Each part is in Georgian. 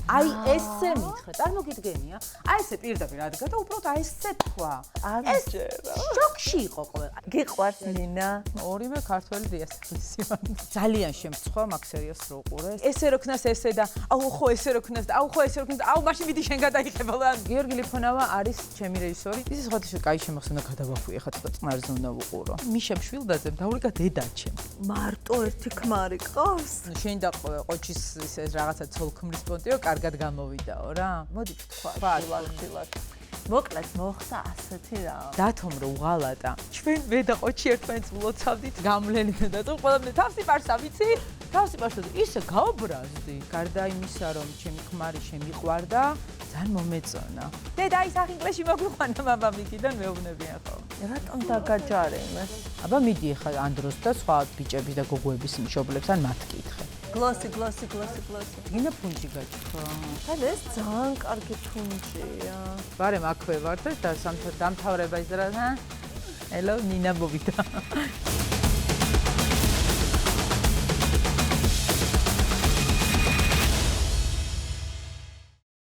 აი ესე მითხრა, წარმოგიდგენია? აი ესე პირდაპირ ადგა და უბრალოდ აი ესე თქვა. ეს შოქში იყო ყველა. გიყვარს ნინა? ორივე ქართველი დიასპორისივანი. ძალიან შემწხვა მაგ სერიალს რო უყურე. ესე რო ქნას ესე და აუ ხო ესე რო ქნას და აუ ხო ესე რო ქნას და აუ მაშინ მიდი შენ გადაიხება. გიორგი ლიფონავა არის ჩემი რეჟისორი. ის სხვადასხვა კაი შემახსოვნა გადავახვი ახლა ცოტა წყნარზე უნდა ვუყურო. მიშა შვილდაძე დაურიგა დედაჩემ. მარტო ერთი ქმარი ყავს? შენ და ყოჩის ისე რაღაცა ცოლქმრის პონტიო კარგად გამოვიდაო რა. მოდი თქვა. ხილახ. მოკლედ მოხდა ასეთი რა. დათომ რო უღალატა. ჩვენ მე და ყოჩი ერთმანეთს ვლოცავდით გამლენიდან და თუ ყველამ თავსი პარსა ვიცი? თავსი პარსა ისე გაობრაზდი. გარდა იმისა რომ ჩემი ქმარი შემიყვარდა, ძალიან მომეწონა. დედა ის აღინგლისში მოგვიყვანა მამამისიდან მეუბნებიან ხო. რატომ დაგაჯარე იმას? აბა მიდი ხა ანდროს და სხვა ბიჭების და გოგოების მშობლებს ან მათ კითხე. გლოსი. გინდა ფუნჯი გაჭრა. და ეს ძალიან კარგი ფუნჯია. ბარემ აქვე ვარ და დამთავრება იზრა და ელო ნინა მოვიდა.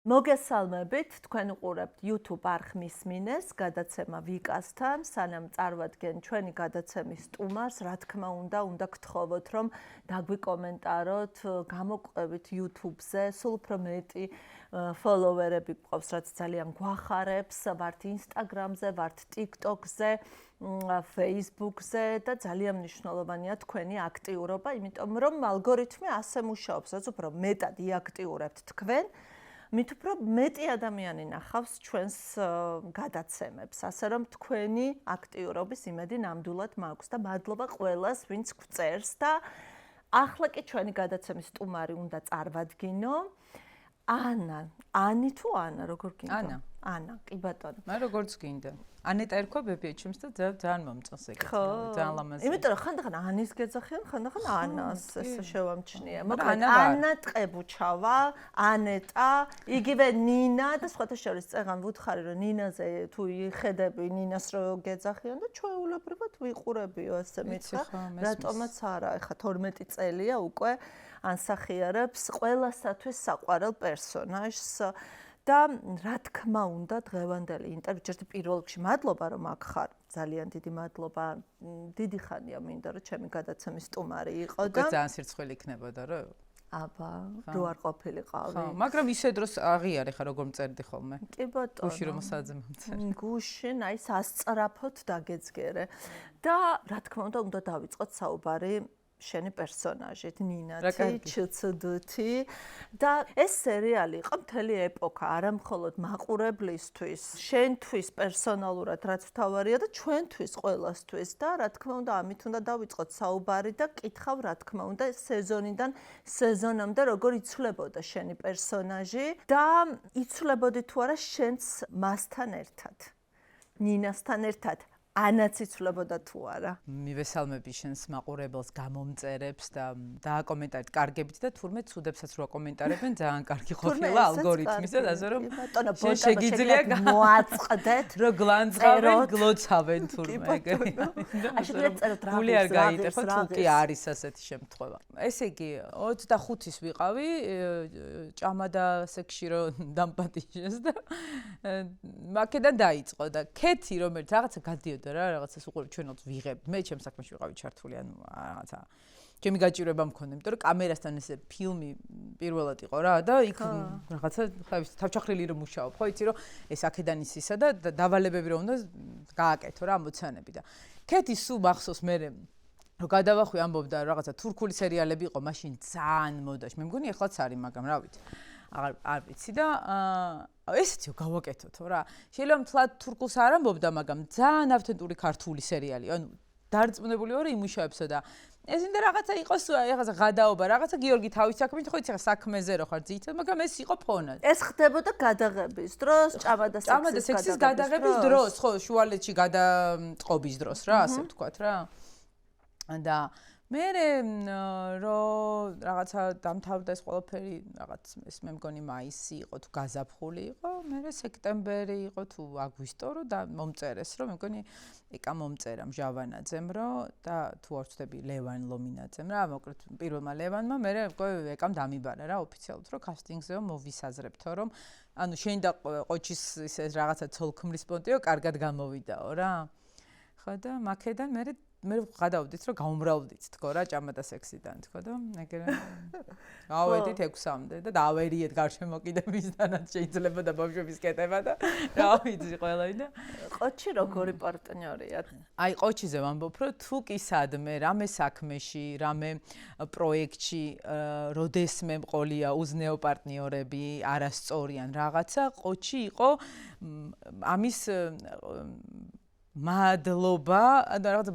მოგესალმებით, თქვენ უყურებთ YouTube არხმის მინეს, გადაცემა ვიკასთან, სანამ წარვადგენ ჩვენი გადაცემის სტუმარს, რა თქმა უნდა გთხოვოთ, რომ დაგვიკომენტაროთ, გამოყვებით YouTube-ზე, სულ უფრო მეტი ფოლოვერები გყავს, რაც ძალიან გვახარებს, ვართ Instagram-ზე, ვართ TikTok-ზე, Facebook-ზე და ძალიან მნიშვნელოვანია თქვენი აქტიურობა, იმიტომ რომ ალგორითმი ასე მუშაობს, რაც უფრო მეტად იაქტიურებთ თქვენ, მით უფრო მეტი ადამიანი ნახავს ჩვენს გადაცემებს, ასე რომ თქვენი აქტიურობის იმედი ნამდვილად მაქვს და მადლობა ყველას, ვინც გვწერს და ახლა კი ჩვენი გადაცემის სტუმარი უნდა წარვადგინო. ანი თუ ანა, როგორ გინდა? ანა, კი ბატონო. მე როგორც გინდა. ანეტა ერქვა ბებიაჩემს და ძალიან მომწონს ეგეთი. ძალიან ლამაზია. იმიტომ რომ ხანდახან ანის გეძახიან, ხანდახან ანას, ესე შევამჩნია. მაგრამ ანა ტყებუჩავა, ანეტა, იგივე ნინა და სხვათა შორის წეღან ვუთხარი რომ ნინაზე თუ იხედები ნინას რო გეძახიან და ჩვეულებრივად ვიყურებიო ასე მითხრა. რატომაც არა, ეხა 12 წელია უკვე ანსახიარებს ყველასათვის საყვარელ პერსონაჟს. და რა თქმა უნდა დღევანდელი ინტერვიუ ჯერ პირველ რიგში მადლობა რომ აქ ხარ ძალიან დიდი მადლობა დიდი ხანია მინდა რომ ჩემი გადაცემის სტუმარი იყო და ძალიან სირცხვილი იქნებოდა რომ აბა რო არ ყოფილიყავი ხო მაგრამ ისე დროს აღიარე ხარ როგორ მწერდი ხოლმე კი ბატონო გუში რომ საძმომწერ გუში აი სასწრაფოდ დაგეძგერე და რა თქმა უნდა დავიწყოთ საუბარი შენი პერსონაჟით ნინათი, ჩცდთი და ეს სერიალი იყო მთელი ეპოქა, არა მხოლოდ მაყურებლისთვის, შენთვის პერსონალურად რაც მთავარია და ჩვენთვის ყველასთვის და რა თქმა უნდა ამით უნდა დავიწყოთ საუბარი და კითხავ რა თქმა უნდა სეზონიდან სეზონამდე როგორ იცვლებოდა შენი პერსონაჟი და იცვლებოდი თუ არა შენც მასთან ერთად, ნინასთან ერთად ანაც იცვლებოდა თუ არა. მივესალმები შენს მაყურებელს გამომწერებს და დააკომენტარეთ კარგებით და თურმე ცუდებსაც რო აკომენტარებენ ძალიან კარგი ყოფილა ალგორითმის და ასე რომ შეგიძლია მოაწყდეთ რო გლანძღავენ გლოცავენ თურმე ეგრე. აშუქეთ წეროთ რა გული არ გაიტეხოთ თუ კი არის ასეთი შემთხვევა. ესე იგი 25-ის ვიყავი ჭამადა სექსში რო დამპატიჟეს და მაკედან დაიწყო და ქეთი რომელიც რაღაცა გადიოდა რა რაღაცას უყურებ ჩვენოც ვიღებ მე ჩემ საქმეში ვიყავი ჩართული ანუ რაღაცა ჩემი გაჭირვება მქონდა იმიტომ რომ კამერასთან ესე ფილმი პირველად იყო რა და იქ რაღაცა თავჩახრილი რომ მუშაობ ხო იცი რომ ეს აქედან ისისა და დავალებები რომ უნდა გააკეთო რა ამოცანები და ქეთი სულ მახსოვს მე რომ გადავახვი ამბობდა რაღაცა თურქული სერიალები იყო მაშინ ძალიან მოდაში მე მგონი ახლაც არის მაგრამ რა ვიცი არ ვიცი და ესეთიო გავაკეთოთო რა. შეიძლება მთლად თურქულს არ ამბობდა, მაგრამ ძალიან ავთენტური ქართული სერიალი. ანუ დარწმუნებული ვარ იმუშავებსო და ეს ინდა რაღაცა იყოს, რაღაცა გადაობა, რაღაცა გიორგი თავის საქმით, ხო იცი რა საქმეზე რო ხარ ძირითადად, მაგრამ ეს იყო ფონად. ეს ხდებოდა გადაღების დროს, ჭამადა სექსის გადაღების დროს, ხო, შუალედში გადაწყობის დროს რა, ასე ვთქვათ რა. და მე რო რაღაცა დამთავრდა ეს ყველაფერი რაღაც ეს მე მგონი მაისი იყო თუ გაზაფხული იყო მე სექტემბერი იყო თუ აგვისტო რო და მომწერეს რომ მე მგონი ეკა მომწერა მჟავანაძემ რო და თუ არ ვცდები ლევან ლომინაძემ რა მოკლედ პირველმა ლევანმა მე ეკამ დამიბარა რა ოფიციალურად რომ კასტინგზეო მოვისაზრებთო რომ ანუ შენ და ყოჩის ეს რაღაცა ცოლქმრის პონტიო კარგად გამოვიდაო რა ხო და მაქედან მე გადავდით რომ გაუმრავლდით თქო რა ჭამა და სექსიდან თქო და ეგრე გავედით 6-მდე და დავერიეთ გარშემო კიდე მისთანაც შეიძლება და ბავშვების კეტება და რა ვიცი ყველანი და ყოჩი როგორი პარტნიორია აი ყოჩიზე ვამბობ რომ თუ კი სადმე რამე საქმეში რამე პროექტში როდესმე მყოლია უზნეო პარტნიორები არასწორიან რაღაცა ყოჩი იყო ამის მადლობა და რაღაც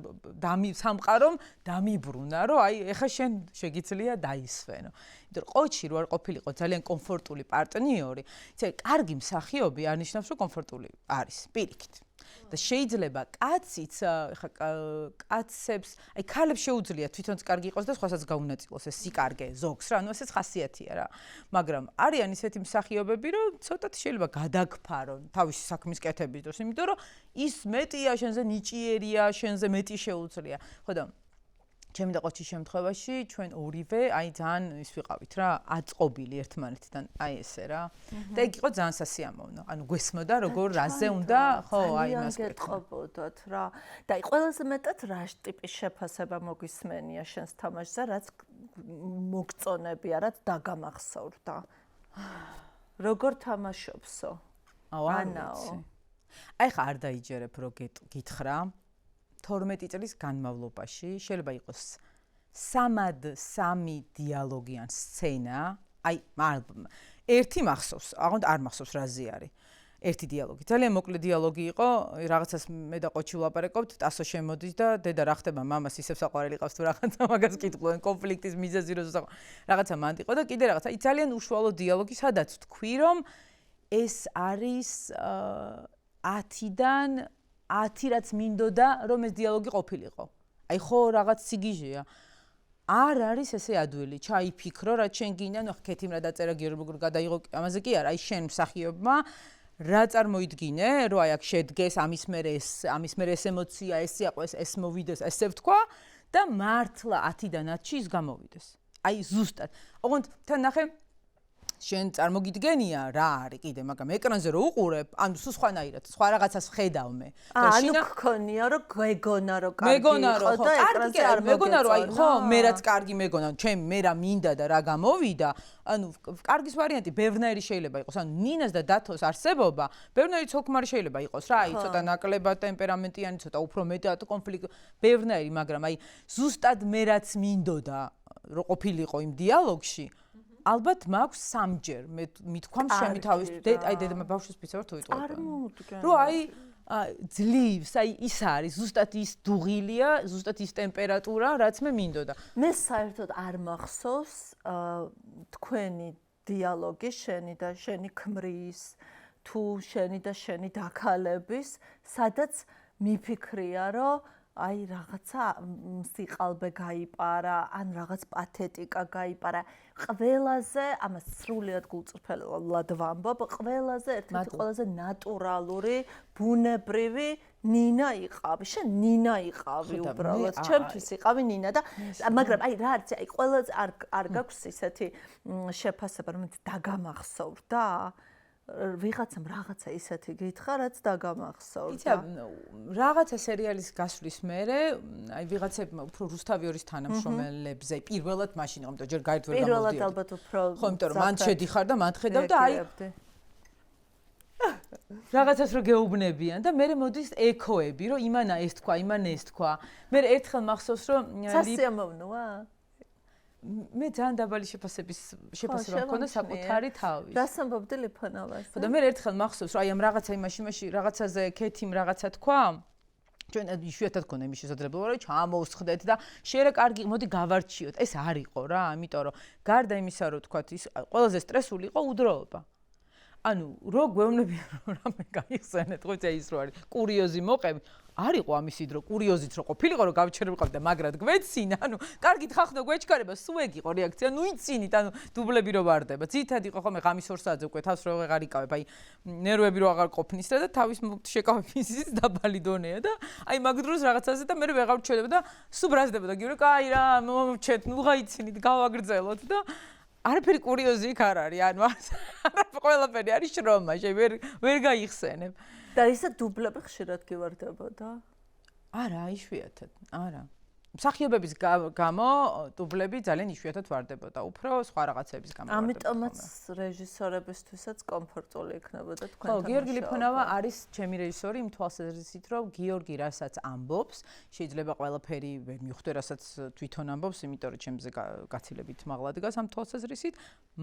სამყარომ დამიბრუნა რომ აი ეხა შენ შეგიძლია დაისვენო. იმიტომ რომ ყოჩი რო არ ყოფილიყო ძალიან კომფორტული პარტნიორი, იცი კარგი მსახიობი არნიშნავს რომ კომფორტული არის პირიქით. და შეიძლება კაციც ეხა კაცებს აი ქალებს შეუძლია თვითონც კარგი იყოს და სხვასაც გაუნაწილოს ეს სიკარგე ზოგს რა ანუ ესეც ხასიათია რა მაგრამ არიან ისეთი მსახიობები რომ ცოტათ შეიძლება გადაგფარონ თავისი საქმის კეთების დროს იმიტომ რომ ის მეტია შენზე ნიჭიერია შენზე მეტი შეუძლია ხო და ჩემი და ყოჩის შემთხვევაში ჩვენ ორივე აი ძალიან ის ვიყავით რა აწყობილი ერთმანეთთან აი ესე რა და იქ იყო ძალიან სასიამოვნო ანუ გვესმოდა როგორ რაზე უნდა ხო აი იმას გეტყობოდოთ რა და აი ყველაზე მეტად რა ტიპის შეფასება მოგვისმენია შენს თამაშზე რაც მოგწონებია რაც დაგამახსოვრდა როგორ თამაშობსო ანაო აი ხა არ დაიჯერებ რო გითხრა 12 წლის განმავლობაში შეიძლება იყოს 3 დიალოგიან სცენა, აი ერთი მახსოვს, აღონდ არ მახსოვს რაზე არის. ერთი დიალოგი. ძალიან მოკლე დიალოგი იყო, რაღაცას მე და ყოჩი ვლაპარაკობთ, ტასო შემოდის და დედა რა ხდება, მამას ისევ საყვარელი ყავს თუ რაღაცა მაგას კითხულობენ, კონფლიქტის მიზეზი როცა რაღაცა მანდ იყო და კიდე რაღაცა. აი ძალიან უშუალო დიალოგი, სადაც თქვი რომ ეს არის 10-დან 10 რაც მინდოდა რომ ეს დიალოგი ყოფილიყო. აი ხო რაღაც სიგიჟეა. არ არის ესე ადვილი, ჩაიფიქრო რა შენ გინდა, ნუ ხეთიმ რა დაწერა გიორგ გადაიღო, ამაზე კი არა, აი შენ მსახიობმა რა წარმოიდგინე, რომ აი აქ შედგეს ამის მერე ეს ემოცია, ეს იყო ეს მოვიდეს, ესე ვთქვა და მართლა 10-დან 10-ში ის გამოვიდეს. აი ზუსტად. ოღონდ თან ნახე შენ წარმოგიდგენია რა არის კიდე, მაგრამ ეკრანზე რო უყურებ, ანუ სულ სხვანაირად, სხვა რაღაცას ხედავ მე. და შინა გქონია რომ გეგონა რომ კარგი იყო და ეკრანზე არ მეგონა რომ აი ხო, მე რაც კარგი მეგონა, ჩემ მე რა მინდა და რა გამოვიდა, ანუ კარგის ვარიანტი ბევრნაირი შეიძლება იყოს, ანუ ნინას და დათოს არსებობა, ბევრნაირი ცოლქმარი შეიძლება იყოს რა, აი ცოტა ნაკლებად ტემპერამენტიანი, ცოტა უფრო მეტად კონფლიქტი, ბევრნაირი, მაგრამ აი ზუსტად მე რაც მინდოდა რომ ყოფილიყო იმ დიალოგში ალბათ მაქვს სამჯერ მე მithქვამს შემი თავის აი დედა ბავშვის ფიცარ თუ იტყვა არ მოუდგენ რომ აი ძლივს აი ის არის ზუსტად ის დუღილია ზუსტად ის ტემპერატურა რაც მე მინდოდა მე საერთოდ არ მახსოვს თქვენი დიალოგი შენი და შენი ქმრის თუ შენი და შენი დაქალების სადაც მიფიქრია რომ აი რაღაცა სიყალბე გაიპარა, ან რაღაც პათეტიკა გაიპარა. ყველაზე ამას სრულიად გულწრფელად ვამბობ, ყველაზე ერთ-ერთი ყველაზე ნატურალური, ბუნებრივი ნინა იყავი. შენ ნინა იყავი უბრალოდ. ჩემთვის იყავი ნინა და მაგრამ აი რა არის, აი ყველაზე არ გაქვს ისეთი შეფასება, რომელიც დაგამახსოვრდა. ვიღაცამ რაღაცა ისეთი გითხრა, რაც დაგამახსოვრდა. იცი, რაღაცა სერიალის გასვლის მერე, აი ვიღაცებმა უფრო რუსთავიორის თანამშრომელებზე, პირველად მაშინ, ამიტომ ჯერ გაერთვ ვერ გამოვდიოდი. პირველად ალბათ უფრო ხო, იმიტომ რომ მან შედიხარ და მან ხედავ და აი რაღაცას რო გეუბნებიან და მე მოდის ეკოები, რომ იმანა ეს თქვა, იმანა ეს თქვა. მე ერთხელ მახსოვს, რომ სასიამოვნოა? მე ძალიან დაბალი შეფასება მქონდა საკუთარი თავის. რას ამბობდი ლიფონოვას? ხო და მე ერთხელ მახსოვს, რომ აი ამ რაღაცა იმაში რაღაცაზე ქეთიმ რაღაცა თქვა. ჩვენ იშვიათად გქონდა იმის შესაძლებლობა, რომ ჩამოვსხდეთ და შეიძლება კარგი, მოდი გავარჩიოთ. ეს არ იყო რა, ამიტომ რომ გარდა იმისა, რომ თქვა ის ყველაზე სტრესული იყო უდროობა. ანუ რო გვეუბნებიან რომ რამე გაიხსენეთ, ხო იცი ის რო არის კურიოზი მოყევი, არ იყო ამისი დრო კურიოზით რო ყოფილიყო რომ გავჩერებიყავ და მაგრად გვეცინა ანუ კარგით ხახნო გვეჩქარება სულ ეგ იყო რეაქცია ნუ იცინით ანუ დუბლები რო ვარდება ძირითადად იყო ხოლმე ღამის 2 საათზე უკვე თავს რო ვეღარ იკავებ აი ნერვები რო აღარ ყოფნისდა და თავის შეკავების ის დაბალი დონეა და აი მაგ დროს რაღაცაზე და მე ვეღარ ვჩვენება და სულ ბრაზდებოდა გირო კაი რა მომჩეთ ნუ გაიცინით გავაგრძელოთ და არაფერი კურიოზი იქ არ არის ანუ ყველაფერი არის შრომა ვერ გაიხსენებ და ისე დუბლები ხშირად გივარდებოდა? არა, იშვიათად, არა. მსახიობების გამო დუბლები ძალიან იშვიათად ვარდებოდა, უფრო სხვა რაღაცების გამო. ამიტომაც რეჟისორებისთვისაც კომფორტული იქნებოდა თქვენთან. ხო, გიორგი ლიფონავა არის ჩემი რეჟისორი იმ თვალსაზრისით, რომ გიორგი რასაც ამბობს, შეიძლება ყველაფერი ვერ მივხვდე, რასაც თვითონ ამბობს, იმიტომ რომ ჩემზე გაცილებით მაღლა დგას ამ თვალსაზრისით,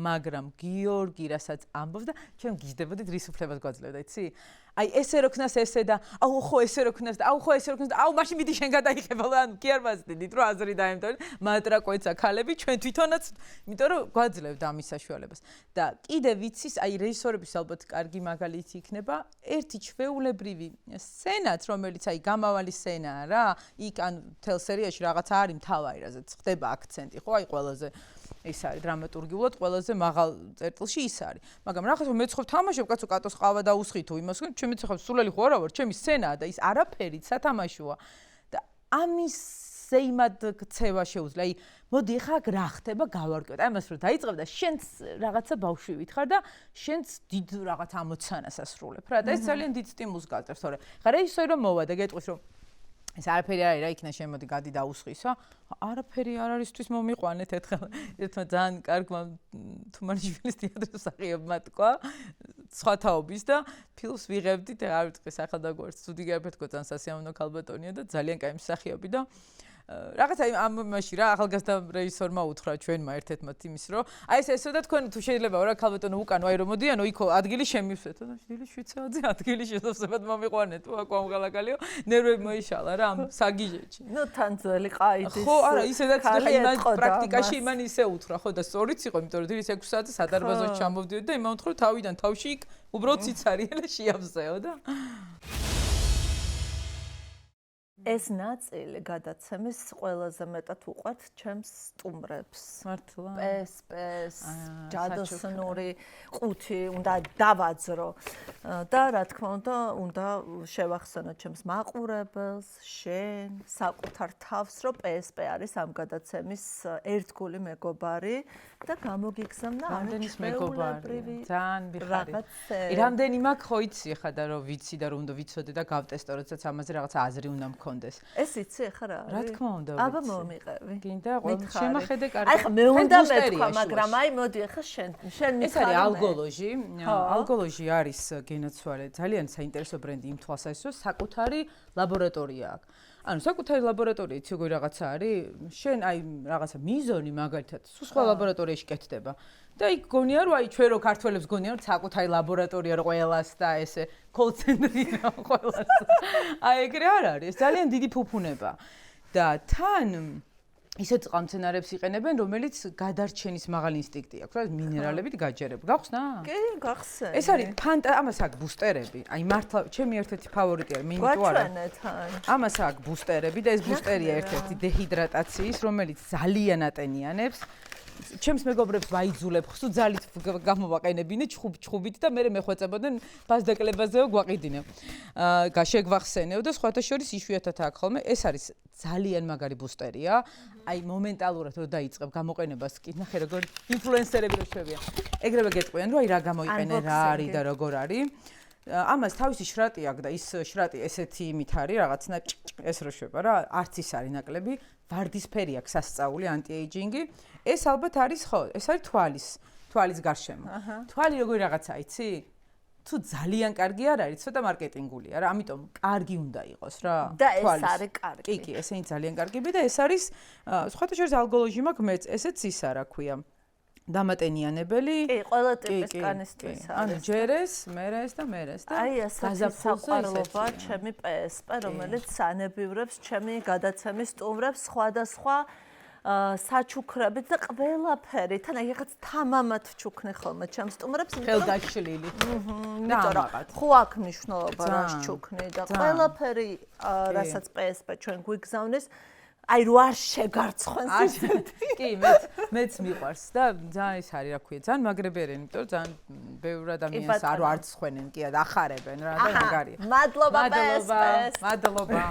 მაგრამ გიორგი რასაც ამბობს და ჩემ გიждდებოდით რის უფლებას გვაძლევდა, იცი? აი ესე რო ქნას ესე და აუ ხო ესე რო ქნას და აუ ხო ესე რო ქნას და აუ მაშინ მიდი შენ გადაიხება ანუ კი არ ვაზრდით რომ აზრი დაემტოვე მატრა კვეცა ქალები ჩვენ თვითონაც იმიტომ რომ გვაძლევდა ამის საშუალებას და კიდე ვიცის აი რეჟისორების ალბათ კარგი მაგალითი იქნება ერთი ჩვეულებრივი სცენაც რომელიც აი გამავალი სცენაა რა იქ ან თელ სერიაში რაღაცა არის მთავარი რაზეც ხდება აქცენტი ხო აი ყველაზე ის არის დრამატურგიულად ყველაზე მაღალ წერტილში ის არის. მაგრამ რაღაცა მე ცხოვ თამაშობ კაცო კატოს ყავა და უსხითო იმას, ჩემი ცხოვ სულელი ხო არა ვარ, ჩემი სცენაა და ის არაფერი სათამაშოა. და ამის ზეიმად ქცევა შეუძლია. აი, მოდი ხა აქ რა ხდება, გავარკვევ. აი, მას რო დაიწყებ და შენც რაღაცა ბავშვი ვითხარ და შენც დიდ რაღაც ამოცანას ასრულებ რა. და ეს ძალიან დიდ სტიმულს გაძლევს, თორე ხა რეჟისორი რომ მოვა და გეტყვის რომ ეს არაფერი არ არის რა იქნა შემოდი გადი დაუსხისო არაფერი არ არისთვის მომიყვანეთ ერთხელ ერთმა ძალიან კარგმა თუმანიშვილის თეატრის მსახიობმა თქვა სხვა თაობის და ფილმს ვიღებდით არ ვიტყვი სახელს და გვერდს ცუდი გაფეთქო ძალიან სასიამოვნო ქალბატონია და ძალიან კაი მსახიობი და რაღაცა ამ მაშინ რა ახალგაზრდა რეჟისორმა უთხრა ჩვენმა ერთ-ერთმა იმის რომ აი ესე და თქვენ თუ შეიძლება რა ქალბატონო უკანო აი რომ მოდიანო იქო ადგილი შემივსვეთო და შვილი შვიცაძე ადგილი შესაძლებლად მომიყვანეთ აქ ამღალაკალიო ნერვები მოიშალა რა ამ საგიჟეში ნუ თან ძველი ყაიდის ხო არა ისედაც ხა იმან პრაქტიკაში იმან ისე უთხრა ხო და სწორიც იყო იმიტომ რომ დილის 6 საათზე სადარბაზოში ჩამოვდიოდი და იმან უთხრა თავიდან თავში იქ უბრალოდ ციცარიელა შეავზეო და ეს ნაწილი გადაცემის ყველაზე მეტად უყვართ ჩემს სტუმრებს. მართლა. პესპეს, ჯადოსნური ყუთი უნდა დავაძრო და რა თქმა უნდა შევახსენო ჩემს მაყურებელს, შენ, საკუთარ თავს, რომ პესპე არის ამ გადაცემის ერთგული მეგობარი და გამოგიგზავნა ამდენის მეგობარი. ძალიან მიხარია. რამდენი მაქვს ხო იცი ხა და რომ ვიცი და რომ უნდა ვიცოდე და გავტესტო, როდესაც ამაზე რაღაცა აზრი უნდა მქონდეს. ეს იცი ახლა რა არის? რა თქმა უნდა ვიცი. აბა მომიყევი. გინდა ყველა შემახედე კარგი. აი ხა მე უნდა მეთქვა, მაგრამ აი მოდი ახლა შენ მიხარ. ეს არის ალგოლოჟი. ალგოლოჟი არის გენაცვალე ძალიან საინტერესო ბრენდი იმ თვალსაზრისით, რომ საკუთარი ლაბორატორია აქვს. ანუ საკუთარი ლაბორატორია იცი როგორ რაღაცა არის? შენ აი რაღაცა მიზონი მაგალითად სულ სხვა ლაბორატორიაში კეთდება. და იქ გონია რომ აი ჩვენ რო ქართველებს გონია რომ საკუთარი ლაბორატორია რო ყველას და ესე კოლცენტრი რო ყველას. აი ეგრე არ არის, ეს ძალიან დიდი ფუფუნება. და თან ისეთ წყალმცენარებს იყენებენ, რომელიც გადარჩენის მაღალი ინსტინქტი აქვს, რა მინერალებით გაჯერება. გახსნა? კი, გახსენ. ეს არის ამას აქვს ბუსტერები. აი მართლა ჩემი ერთ-ერთი ფავორიტი არის, მე იმიტომ არა. გვაჩვენე თან. ამას აქვს ბუსტერები და ეს ბუსტერია ერთ-ერთი დეჰიდრატაციის, რომელიც ძალიან ატენიანებს. ჩემს მეგობრებს ვაიძულებ, ხსუ ძალით გამოვაყენებინე ჩხუბით და მე მეხვეწებოდნენ ბაზდაკლებაზეო გვაყიდინე. შეგვახსენეო და სხვათა შორის იშვიათად აქვს ხოლმე. ეს არის ძალიან მაგარი ბუსტერია. აი მომენტალურად რო დაიწყებ გამოყენებას, კი ნახე როგორ ინფლუენსერები რო შვებიან. ეგრევე გეტყვიან რომ აი რა გამოიყენე, რა არის და როგორ არის. ამას თავისი შრატი აქვს და ის შრატი ესეთი იმით არის რაღაცნა ეს რო შვება რა, არც ის არის ნაკლები, ვარდისფერი აქვს სასწაული ანტიეიჯინგი. ეს ალბათ არის ხო, ეს არის თვალის გარშემო. თვალი როგორი რაღაცა იცი? თუ ძალიან კარგი არ არის, ცოტა მარკეტინგულია რა, ამიტომ კარგი უნდა იყოს რა. და ეს არის კარგი. კი, ესენი ძალიან კარგები და ეს არის სხვათა შორის ალგოლოჟი მაქვს მეც, ესეც ისა რა ქვია. დამატენიანებელი. კი, ყველა ტიპის კანისტრის არის. ანუ ჯერეს, მერეს და აი ასეთი საყვარლობა ჩემი პესპე, რომელიც ანებივრებს ჩემი გადაცემის სტუმრებს სხვადასხვა საჩუქრებით და ყველაფერი თან აი რაღაც თამამად ჩუქნე ხოლმე ჩემს სტუმრებს ხელგაშლილი იმიტომ რომ ხო აქ მნიშვნელობა რა ჩუქნი და ყველაფერი რასაც PSP ჩვენ გვიგზავნეს აი რო არ შეგარცხვენს ისეთი. კი, მეც მიყვარს და ძალიან ის არის, რა ქვია, ძალიან მაგრებერი, იმიტომ რომ ძალიან ბევრ ადამიანს არ ცხვენენ, კი, ახარებენ რა და მაგარია. მადლობა PSP-ს. მადლობა.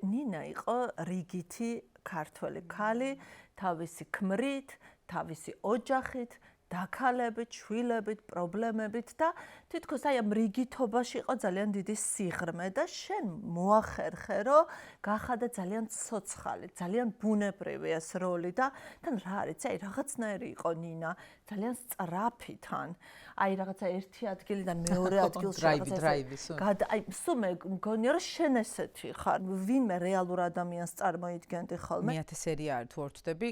ნინა იყო რიგითი ქართველი ქალი, თავისი ქმრით, თავისი ოჯახით, დაქალებით, შვილებით, პრობლემებით და თითქოს აი ამ რიგითობაში იყო ძალიან დიდი სიღრმე და შენ მოახერხე, რომ გახადა ძალიან ცოცხალი, ძალიან ბუნებრივი ეს როლი და თან რა არის, აი რაღაცნაირი იყო ნინა, ძალიან სწრაფი თან. აი რაღაცა ერთი ადგილიდან მეორე ადგილში აი სულ მე მგონია რომ შენ ესეთი ხარ ვინმე რეალურ ადამიანს წარმოიდგენდი ხოლმე მე 1000 სერია არის თუ არ ვწდები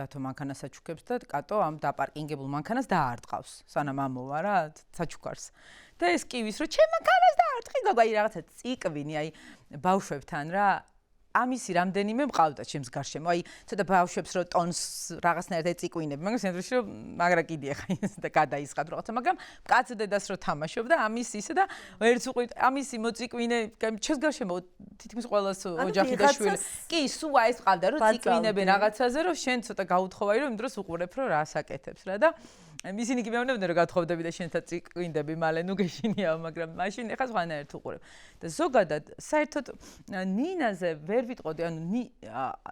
დათო მანქანას საჩუქებს და კატო ამ დაპარკინგებულ მანქანას დაარტყავს სანამ ამოვა რა საჩუქარს და ეს კივის რომ ჩემ მანქანას დაარტყი გოგო აი რაღაცა ციკვინი აი ბავშვებთან რა ამისი რამდენიმე მყავდა ჩემს გარშემო. აი, ცოტა ბავშვებს რო ტონს რაღაცნაირად ეწიკვინებ, მაგრამ სენდრიში რომ მაგრა კიდე ხა ის და გადაისხად რაღაცა, მაგრამ კაც დედას რო თამაშობდა, ამის ისე და ვერც უყვით, ამისი მოწიკვინე, ჩემს გარშემო თითქმის ყველას ოჯახი და შვილი. კი, სულ აი ეს მყავდა, რომ წიკვინებენ რაღაცაზე, რომ შენ ცოტა გაუთხოვარი, რომ იმ დროს უყურებ, რომ რა საკეთებს რა და ისინი კი მეუბნებდნენ რომ გათხოვდები და შენთან წიკვინდები მალე ნუ გეშინიაო მაგრამ მაშინ ეხა სხვანაირად უყურებ და ზოგადად საერთოდ ნინაზე ვერ ვიტყოდი ანუ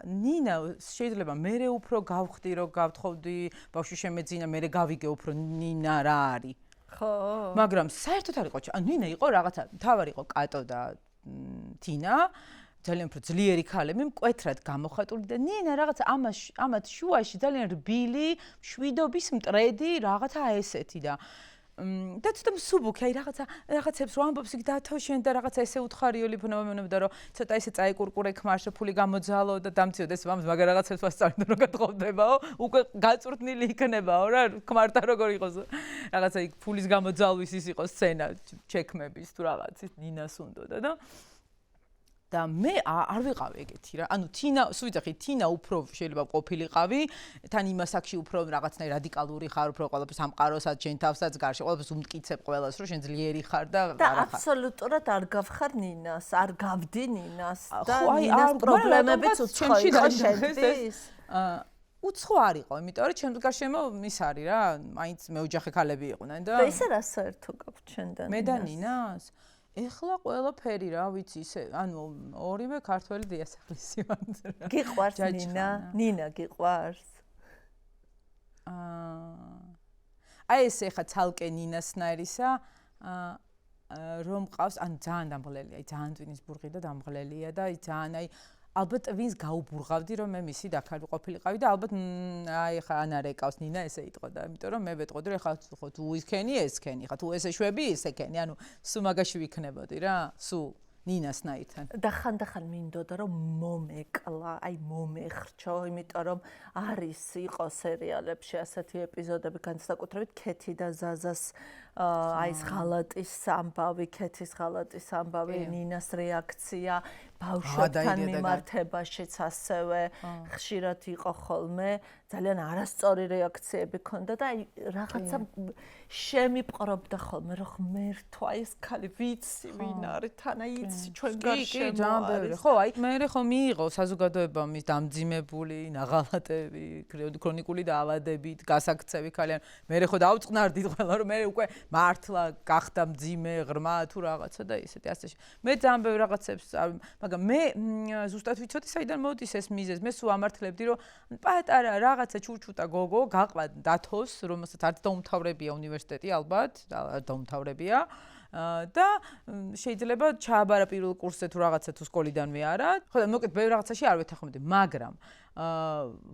ნინა შეიძლება მერე უფრო გავხდი რომ გავთხოვდი ბავშვი შემეძინა მერე გავიგე უფრო ნინა რა არის ხო მაგრამ საერთოდ არ იყო ანუ ნინა იყო რაღაცა თავარი იყო კატო და თინა ძალიან უფრო ძლიერი ქალები მკვეთრად გამოხატული და ნინა რაღაც ამათ შუაში ძალიან რბილი, შვიდობის მტრედი რაღაცა ესეთი და ცოტა მსუბუქი, აი რაღაცებს რო ამბობს იქ დათო შენ და რაღაცა ესე უთხარიოლი ფენომენებდა რომ ცოტა ესე წაიკურკურე ქმარში ფული გამოძალო და დამციოდეს მამს მაგარ რაღაცებს ვასწავლე რომ გათხოვდებაო, უკვე გაწურთნილი იქნებაო რა ქმართა როგორ იყოს რაღაცა იქ ფულის გამოძალვის ის იყო სცენა ჩექმების თუ რაღაცის ნინას უნდოდა და მე არ ვიყავი ეგეთი რა. ანუ თინა, სუვიძახი, თინა უფრო შეიძლება ყოფილიყავი, თან იმას აქში უფრო რაღაცნაირ რადიკალური ხარ, უფრო ყველაფერს ამყაროსაც, შენ თავსაც გარშე, ყველაფერს უმტკიცებ ყველას, რომ შენ ძლიერი ხარ და არა ხარ. და აბსოლუტურად არ გავხარ ნინას, არ გავდი ნინას და ნინას პრობლემებიც უცხო იყო შენთვის. უცხო არ იყო, იმიტომ რომ ჩემს გარშემო ის არის რა, მაინც მეოჯახე ქალები იყვნენ და და ისე რა საერთო გაქვთ შენ და მე და ნინას ეხლა ყველაფერი რა ვიცი ისე ანუ ორივე ქართველი დიასახლისი ვარ. გიყვარს ნინა? ნინა გიყვარს? აი ეს ეხლა ცალკე ნინასნაირისა რომ ყავს ან ძალიან დამღლელია, ძალიან ტვინის ბურღი და დამღლელია და ძალიან აი ალბათ ვინს გაუბურღავდი რომ მე მისი დაქალი ყოფილიყავი და ალბათ აი ხა ან არ ეკავს ნინა ესე იტყოდა იმიტომ რომ მე ვეტყოდი რომ ხა თუ ისქენი ესქენი ხა თუ ესე შვები ესექენი ანუ სულ მაგაში ვიქნებოდი რა სულ ნინასნაირთან და ხანდახან მინდოდა რომ მომეკლა აი მომეხრჩო იმიტომ რომ არის იყო სერიალებში ასეთი ეპიზოდები განსაკუთრებით ქეთი და ზაზას აი ეს ღალატის ამბავი ქეთის ღალატის ამბავი ნინას რეაქცია ბავშვებთან მიმართებაშიც ასევე ხშირად იყო ხოლმე ძალიან არასწორი რეაქციები ქონდა და აი რაღაცა შემიპყრობდა ხოლმე რომ ღმერთო აი ეს ქალი ვიცი ვინ არის თან აი იცი ჩვენ გარშემო არის ხო აი მე ხო მიიღო საზოგადოება მის დამძიმებული ნაღალატები ქრონიკული დაავადებით გასაქცევი ქალიან მე ხო დავწყნარდით ყველა რომ მე უკვე მართლა გახდა მძიმე ღრმა თუ რაღაცა და ისეთი ასე მე ძალიან ბევრ რაღაცებს მაგრამ მე ზუსტად ვიცოდი საიდან მოდის ეს მიზეზი მე სულ ამართლებდი რომ პატარა რაღაცა ჩურჩუტა გოგო გაყვა დათოს რომელსაც არც დაუმთავრებია უნივერსიტეტი ალბათ დაუმთავრებია და შეიძლება ჩააბარა პირველ კურსზე თუ რაღაცა თუ სკოლიდანვე არა ხო და მოკლედ ბევრ რაღაცაში არ ვეთანხმები მაგრამ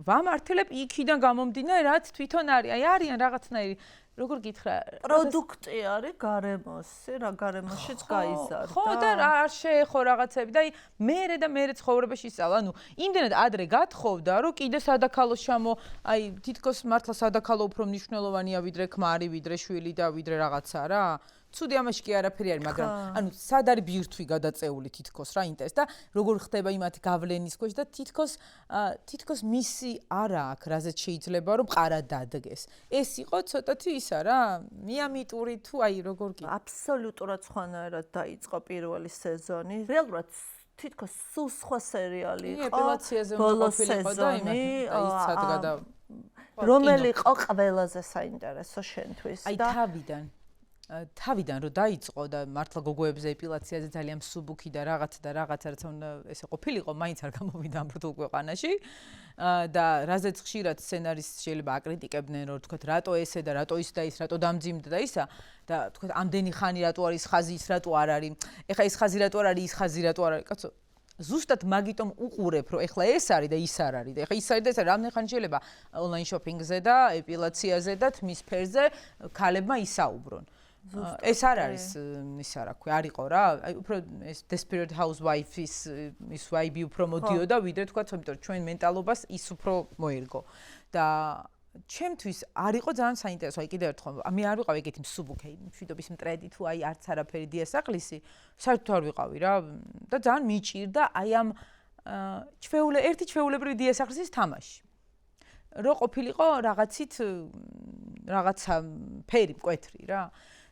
ვამართლებ იქიდან გამომდინარე რაც თვითონ არის აი არიან რაღაცნაირი როგორ გითხრა პროდუქტი არის გარემოსი რა გარემოშიც გაიზარდა ხო და არ შეეხო რაღაცები და აი მე ცხოვრებაში ისწავლა ანუ იმდენად ადრე გათხოვდა რომ კიდე სადაქალოს ჩამო აი თითქოს მართლა სადაქალო უფრო მნიშვნელოვანია ვიდრე ქმარი ვიდრე შვილი და ვიდრე რაღაცა რა ცუდი ამაში კი არაფერი არის, მაგრამ ანუ სად არის ბირთვი გადაწეული თითქოს რა ინტერეს და როგორ ხდება იმათი გავლენის ქვეშ და თითქოს მისი არა აქვს, რაზეც შეიძლება რომ ყარა დადგეს. ეს იყო ცოტათი ისა რა, მიამიტური თუ აი როგორ კი. აბსოლუტურად სხვანაირად დაიწყო პირველი სეზონი. რეალურად თითქოს სულ სხვა სერიალი იყო. ეპილაციაზე უნდა ყოფილიყო და იმასაც და რომელი იყო ყველაზე საინტერესო შენთვის და აი თავიდან რომ დაიწყო და მართლა გოგოებზე ეპილაციაზე ძალიან მსუბუქი და რაღაცა რაც უნდა ესე ყოფილიყო, მაინც არ გამოვიდა ამ ბრძოლ ქვეყანაში და რაზეც ხშირად სცენარისტს შეიძლება აკრიტიკებდნენ, რომ თქვა რატო ესე და რატო ის და ის, რატო დამძიმდა და ისა და თქვა ამდენი ხანი რატო არის ხაზი ის რატო არ არის. ეხლა ეს ხაზი რატო არ არის, ის ხაზი რატო არ არის. კაცო ზუსტად მაგიტომ უყურებ, რომ ეხლა ეს არის და ის არ არის და ეხლა ის არის და ეს არის, რამდენი ხანი შეიძლება ონლაინ შოპინგზე და ეპილაციაზე და თმის ფერზე ქალებმა ისაუბრონ. ეს არ არის ისა რა ქვია, არისო რა, აი უფრო ეს Desperate Housewives ის ვაიბი უფრო მოდიოდა, ვიდრე თქვა, იმიტომ რომ ჩვენ მენტალობას ის უფრო მოერგო. და ჩემთვის არისო ძალიან საინტერესო, აი კიდევ ერთხელ, მე არ ვიყავი ეგეთი მსუბუქი, მშვიდობის მტრედი თუ აი არც არაფერი დიასაყლისი, საერთოდ არ ვიყავი რა და ძალიან მიჭირდა აი ამ ერთი ჩვეულებრივი დიასახლისის თამაში. რო ყოფილიყო რაღაცით რაღაცა ფერი მკვეთრი რა.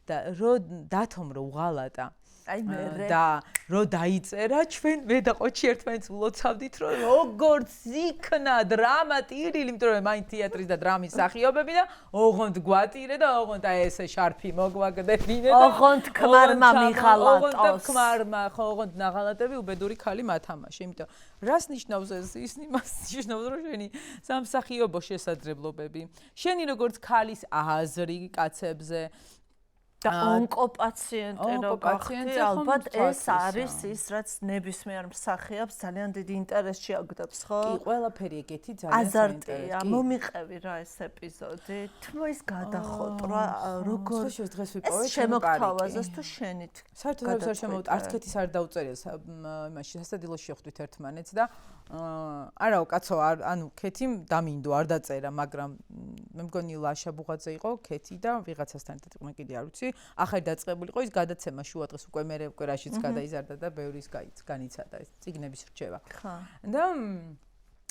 და რო დათომ რო უღალატა აი მე და რო დაიწერა ჩვენ მე და ყოჩი ერთმანეთს ვლოცავდით რომ როგორც იქნა დრამა ტირილი, იმიტომ რომ მაინ თეატრის და დრამის სახიობები და ოღონდ გვატირე და ოღონდ აი ესე შარფი მოგვაგდებინე და ოღონდ ქმარმა მიღალატოს ოღონდ ქმარმა ხო ოღონდ ნაღალატები უბედური ქალი მათამაში, იმიტომ რას ნიშნავს ეს ის იმას ნიშნავს რომ შენი სამსახიობო შესაძლებლობები შენი როგორც ქალის აზრი კაცებზე და ონკოპაციენტი როგორ ალბათ ეს არის ის რაც ნებისმიერ მსახიობს ძალიან დიდი ინტერესში აგდებს ხო? კი, ყველაფერი ეგეთი ძალიან აზარტია, მომიყევი რა ეს ეპიზოდი. თმის გადახოტრა როგორ დღეს ვიპოვე შემოგთავაზეს თუ შენით. საერთოდ არ შემოვთ, არც კეთის არ დაუწერია იმაში სასადილოში შეხვდით ერთმანეთს და არაო კაცო ანუ ქეთიმ დამინდო არ დაწერა, მაგრამ მე მგონი ლაშა ბუღაძე იყო ქეთი და ვიღაცასთან ერთად იყვნენ კიდე არ ვიცი. ახალი დაწყებულიყო ის გადაცემა შუა დღეს უკვე მე რაშიც გადაიზარდა და ბევრის განიცადა ეს წიგნების რჩევა. ხო. და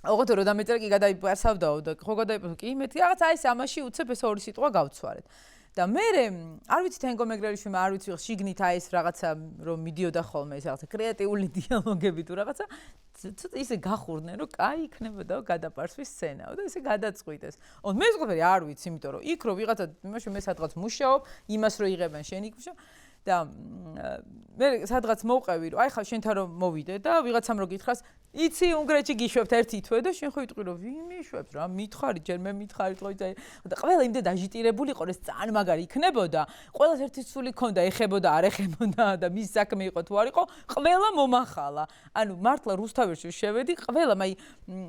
ოღონდ რომ დამეწერა კი გადაიპარსავდაო და ხო გადაიპარსავ კი მეთი რაღაც აი ამაში უცებ ეს ორი სიტყვა გავცვარეთ. და მე არ ვიცი თენგო მეგრელიშვილმა არ ვიცი შიგნით აი ეს რაღაცა რომ მიდიოდა ხოლმე ეს რაღაცა კრეატიული დიალოგები თუ რაღაცა ცოტა ისე გახურდნენ რომ კაი იქნებოდა გადაპარსვის სცენაო და ესე გადაწყვიტეს. მე ეს ყველაფერი არ ვიცი, იმიტომ რომ იქ რო ვიღაცა იმაში მე სადღაც მუშაობ, იმას რო იღებენ შენ იქ მუშაობ და მე სადღაც მოვყევი რომ აი ხა შენთან რომ მოვიდე და ვიღაცამ რო გითხრას იცი უნგრეთში გიშვებთ ერთი თვე და შენ ხო იტყვი რომ ვინ მიშვებს რა მითხარი ჯერ მე მითხარი თქო და ყველა იმდენ დაჟიტირებული იყო რომ ეს ძალიან მაგარი იქნებოდა ყველას ერთი სული ქონდა ეხებოდა არ ეხებოდა და მის საქმე იყო თუ არ იყო ყველა მომახალა ანუ მართლა რუსთაველში შევედი ყველა აი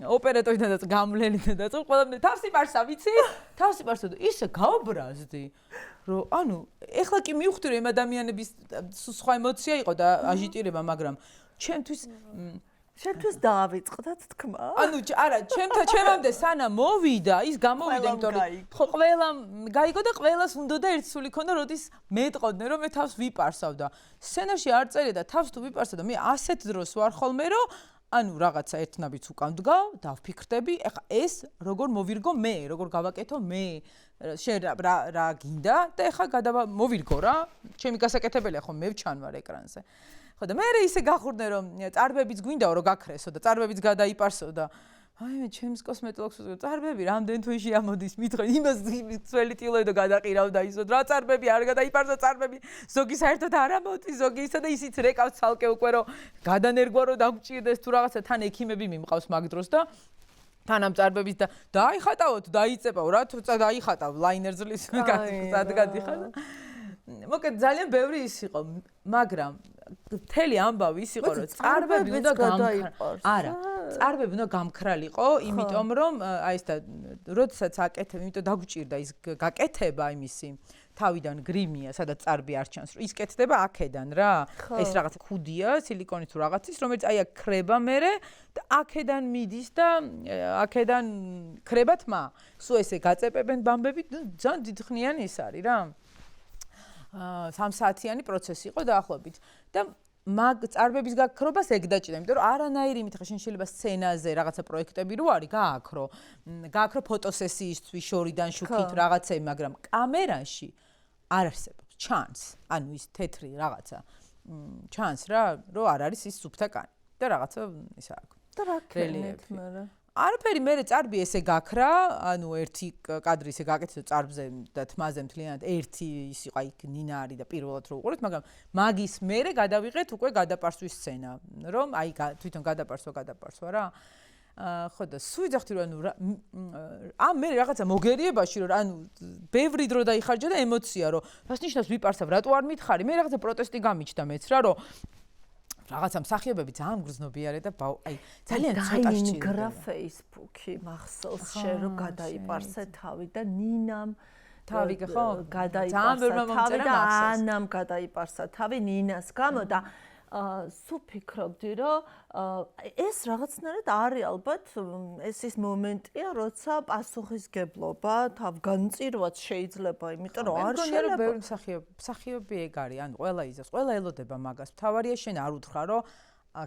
ოპერატორიდანაც გამლელიდან და ყველა თავსიპარსა ვიცი თავსიპარსა და ისე გაობრაზდი რომ ანუ ეხლა კი მივხვდი რომ ამ ადამიანების სხვა ემოცია იყო და აჟიტირება მაგრამ ჩემთვის დაავიწყდათ თქმა. ანუ არა, ჩემამდე სანამ მოვიდა, ის გამოვიდა, იმიტომ რომ ხო ყველამ გაიგო და ყველას უნდოდა ერთ სული ქონდა, როდის მეტყოდნენ, რომ მე თავს ვიპარსავ და სცენარში არ წერია და თავს თუ ვიპარსავ და მე ასეთ დროს ვარ ხოლმე, რომ ანუ რაღაცა ერთნაბიც უკან დგავ, დავფიქრდები, ეხა ეს როგორ მოვირგო მე, როგორ გავაკეთო მე, შენ რა გინდა და ეხა მოვირგო რა, ჩემი გასაკეთებელია ხო მე ვჩანვარ ეკრანზე. ხო და მე ისე გახურდნენ რომ წარბებიც გვინდაო რომ გაქრესო და წარბებიც გადაიპარსო და აი მე ჩემს კოსმეტოლოგს ვუძღვე წარბები რამდენ თვეში ამოდის მithre იმას ძველი ტილოი და გადაყირავდა ისო რა წარბები არ გადაიპარსო წარბები ზოგი საერთოდ არ ამოდის ზოგი ისა და ისიც რეკავს ცალკე უკვე რომ გადანერგვა რომ დაგჭირდეს თუ რაღაცა თან ექიმები მიმყავს მაგ დროს და თან ამ წარბების და დაიხატავთ დაიწებავ რა თუ დაიხატავ ლაინერ ზლის გადაგიხარ მოკლედ ძალიან ბევრი ის იყო მაგრამ მთელი ამბავი ის იყო რომ წარბები უნდა არა წარბები უნდა გამქრალიყო იმიტომ რომ აი ეს და როდესაც აკეთებ იმიტომ დაგჭირდა ის გაკეთება იმისი თავიდან გრიმია სადაც წარბი არ ჩანს რომ ის კეთდება აქედან რა ეს რაღაც ქუდია სილიკონით თუ რაღაცის რომელიც აი აქ ქრება მერე და აქედან მიდის და აქედან ქრება თმა სულ ესე გაწეპებენ ბამბები ძალიან დიდხნიანი ის არის რა 3 საათიანი პროცესი იყო დაახლოებით და მაგ წარბების გაქრობას ეგ დაჭირდა, იმიტომ რომ არანაირი მითხა შენ შეიძლება სცენაზე რაღაცა პროექტები რო არის, გააქრო ფოტოსესიისთვის შორიდან შუქით რაღაცები, მაგრამ კამერაში არ არსებობს ჩანს, ანუ ის თეთრი რაღაცა ჩანს რა, რომ არ არის ის სუფთა კანი და რაღაცა ისა აქვს. და რა ქენით მერე? არაფერი მერე წარბი ესე გაქრა, ანუ ერთი კადრი ესე გაკეთდა წარბზე და თმაზე მთლიანად ერთი ის იყო იქ ნინა არის და პირველად რო უყურეთ, მაგრამ მაგის მერე გადავიღეთ უკვე გადაპარსვის სცენა, რომ აი თვითონ გადაპარსვა რა. ხო და სულ ვიძახდი რომ ანუ მე რაღაცა მოგერიებაში რომ ანუ ბევრი დრო დაიხარჯა და ემოცია რომ რას ნიშნავს ვიპარსავ, რატო არ მითხარი? მე რაღაცა პროტესტი გამიჩნდა მეც რა რომ რაღაცა მსახიობები ძალიან გრძნობიარე და აი ძალიან ცოტა სჭირდება. დაინგრა Facebook-ი მახსოვს შენ რომ გადაიპარსე თავი და ნინამ თავი ხო გადაიპარსა თავი და ანამ გადაიპარსა თავი ნინას გამო და სულ ფიქრობდი რომ ეს რაღაცნაირად არის ალბათ ეს ის მომენტია როცა პასუხისგებლობა თავგანწირვაც შეიძლება იმიტომ რომ არ შეიძლება ბევრი მსახიობი ეგ არის ანუ ყველა იზას ყველა ელოდება მაგას თავარია შენ არ უთხრა რომ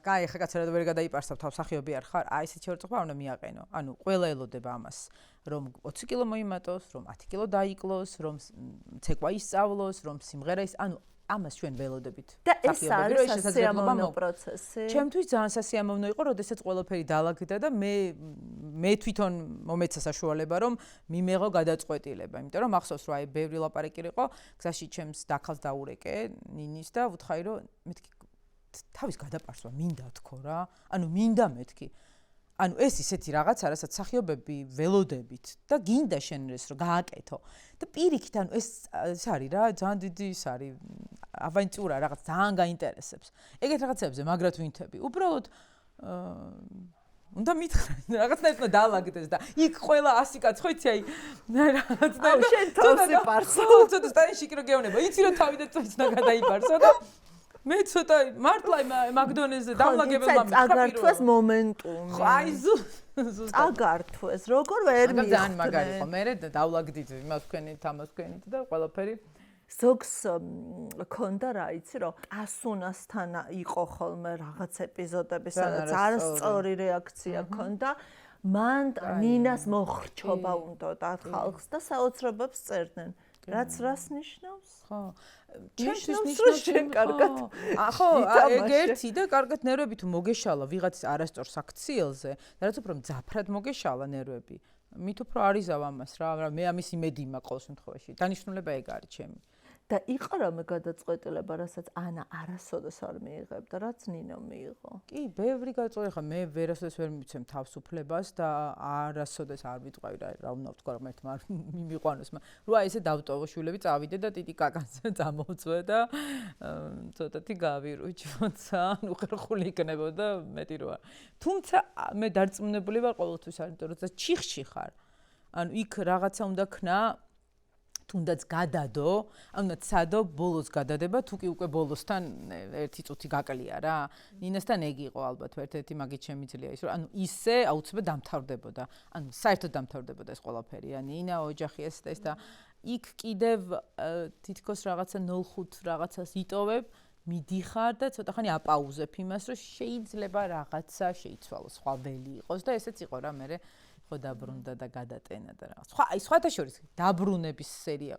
კაი ხა კაცერად ვერ გადაიპარსავ თავ მსახიობი არ ხარ აი ესეთი შევწყვეტ არ უნდა მიაყენო ანუ ყველა ელოდება ამას რომ 20 კილო მოიმატოს რომ 10 კილო დაიკლოს რომ ცეკვა ისწავლოს რომ სიმღერა ის ანუ ამას ჩვენ ველოდებით. და ეს არის სასიამოვნო პროცესი. ჩემთვის ძალიან სასიამოვნო იყო, როდესაც ყველაფერი დაალაგდა და მე თვითონ მომეცა საშუალება, რომ მიმეღო გადაწყვეტილება. იმიტომ რომ მახსოვს, რომ აი ბევრი ლაპარაკი იყო, გზაში ჩემს დაქალს დაურეკე ნინის და ვუთხარი, რომ მეთქი თავის გადაპარსვა მინდა თქო რა. ანუ მინდა მეთქი. ანუ ეს ისეთი რაღაცა, რასაც სახიობები ველოდებით და გინდა შენ ეს რომ გააკეთო. და პირიქით, ანუ ეს არის რა, ძალიან დიდი ის არის ავანტურა, რაღაც ძალიან გაინტერესებს. ეგეთ რაღაცებზე მაგრად ვინთები. უბრალოდ უნდა მითხრა, რაღაცნაირად უნდა დაალაგდეს და იქ ყველა 100 კაც ხო იცი აი რაღაცნაირად შენ თავსი პარსო. ცოტა სტაიში კი რო გეუბნება, იცი რომ თავი და წვეც უნდა გადაიპარსო და მე ცოტა მართლა მაგდონელზე დამლაგებელმა მითხრა აგართვეს მომენტუმი. ხო აი ზუსტად აგართვეს როგორ ვერ მიხდე. ძალიან მაგარი ხო მე დავლაგდით იმას თქვენით ამას თქვენით და ყველაფერი ზოგს ქონდა რა იცი რომ ტასუნასთან იყო ხოლმე რაღაც ეპიზოდები სადაც არასწორი რეაქცია ქონდა მან ნინას მოხრჩობა უნდა და ხალხს და საოცრებებს წერდნენ რაც რას ნიშნავს ხო ჩემთვის ნიშნავს შენ კარგად ხო ეგ ერთი და კარგად ნერვები თუ მოგეშალა ვიღაცის არასწორ საქციელზე და რაც უფრო მძაფრად მოგეშალა ნერვები მით უფრო არიზავ ამას რა მე ამის იმედი მაქვს ყოველ შემთხვევაში დანიშნულება ეგ არის ჩემი და იყო რამე გადაწყვეტილება, რასაც ანა არასოდეს არ მიიღებდა, რაც ნინო მიიღო. კი, ბევრი გადაწყვეტილება, მე ვერასოდეს ვერ მიცემ თავისუფლებას და არასოდეს არ ვიტყვი რა უნდა ვთქვა, რომ ერთმა მიმიყვანოს, რა ესე დავტოვო შვილები წავიდე და ტიტი კაკანზე წამოვწვე და ცოტათი გავირუჩოცა, ანუ ხერხული იქნებოდა მეტი როა. თუმცა მე დარწმუნებული ვარ ყოველთვის, იმიტომ რომ ჩიხში ხარ. ანუ იქ რაღაცა უნდა ქნა თუნდაც გადადო, ანუ ცადო ბოლოს გადადება, თუ კი უკვე ბოლოსთან ერთი წუთი გაკლია რა. ნინასთან ეგ იყო ალბათ, ერთ-ერთი მაგით შემიძლია ის, რომ ანუ ისე აუცილებლად დამთავრდებოდა. ანუ საერთოდ დამთავრდებოდა ეს ყველაფერი. ნინა, ოჯახი ეს და იქ კიდევ თითქოს რაღაცა 0.5 რაღაცას იტოვებ, მიდიხარ და ცოტა ხანი აპაუზებ იმას, რომ შეიძლება რაღაცა შეიცვალოს, სხვა ველი იყოს და ესეც იყო რა მე ხო დაბრუნდა და გადატენა და რაღაც. სხვა აი სხვათა შორის დაბრუნების სერია.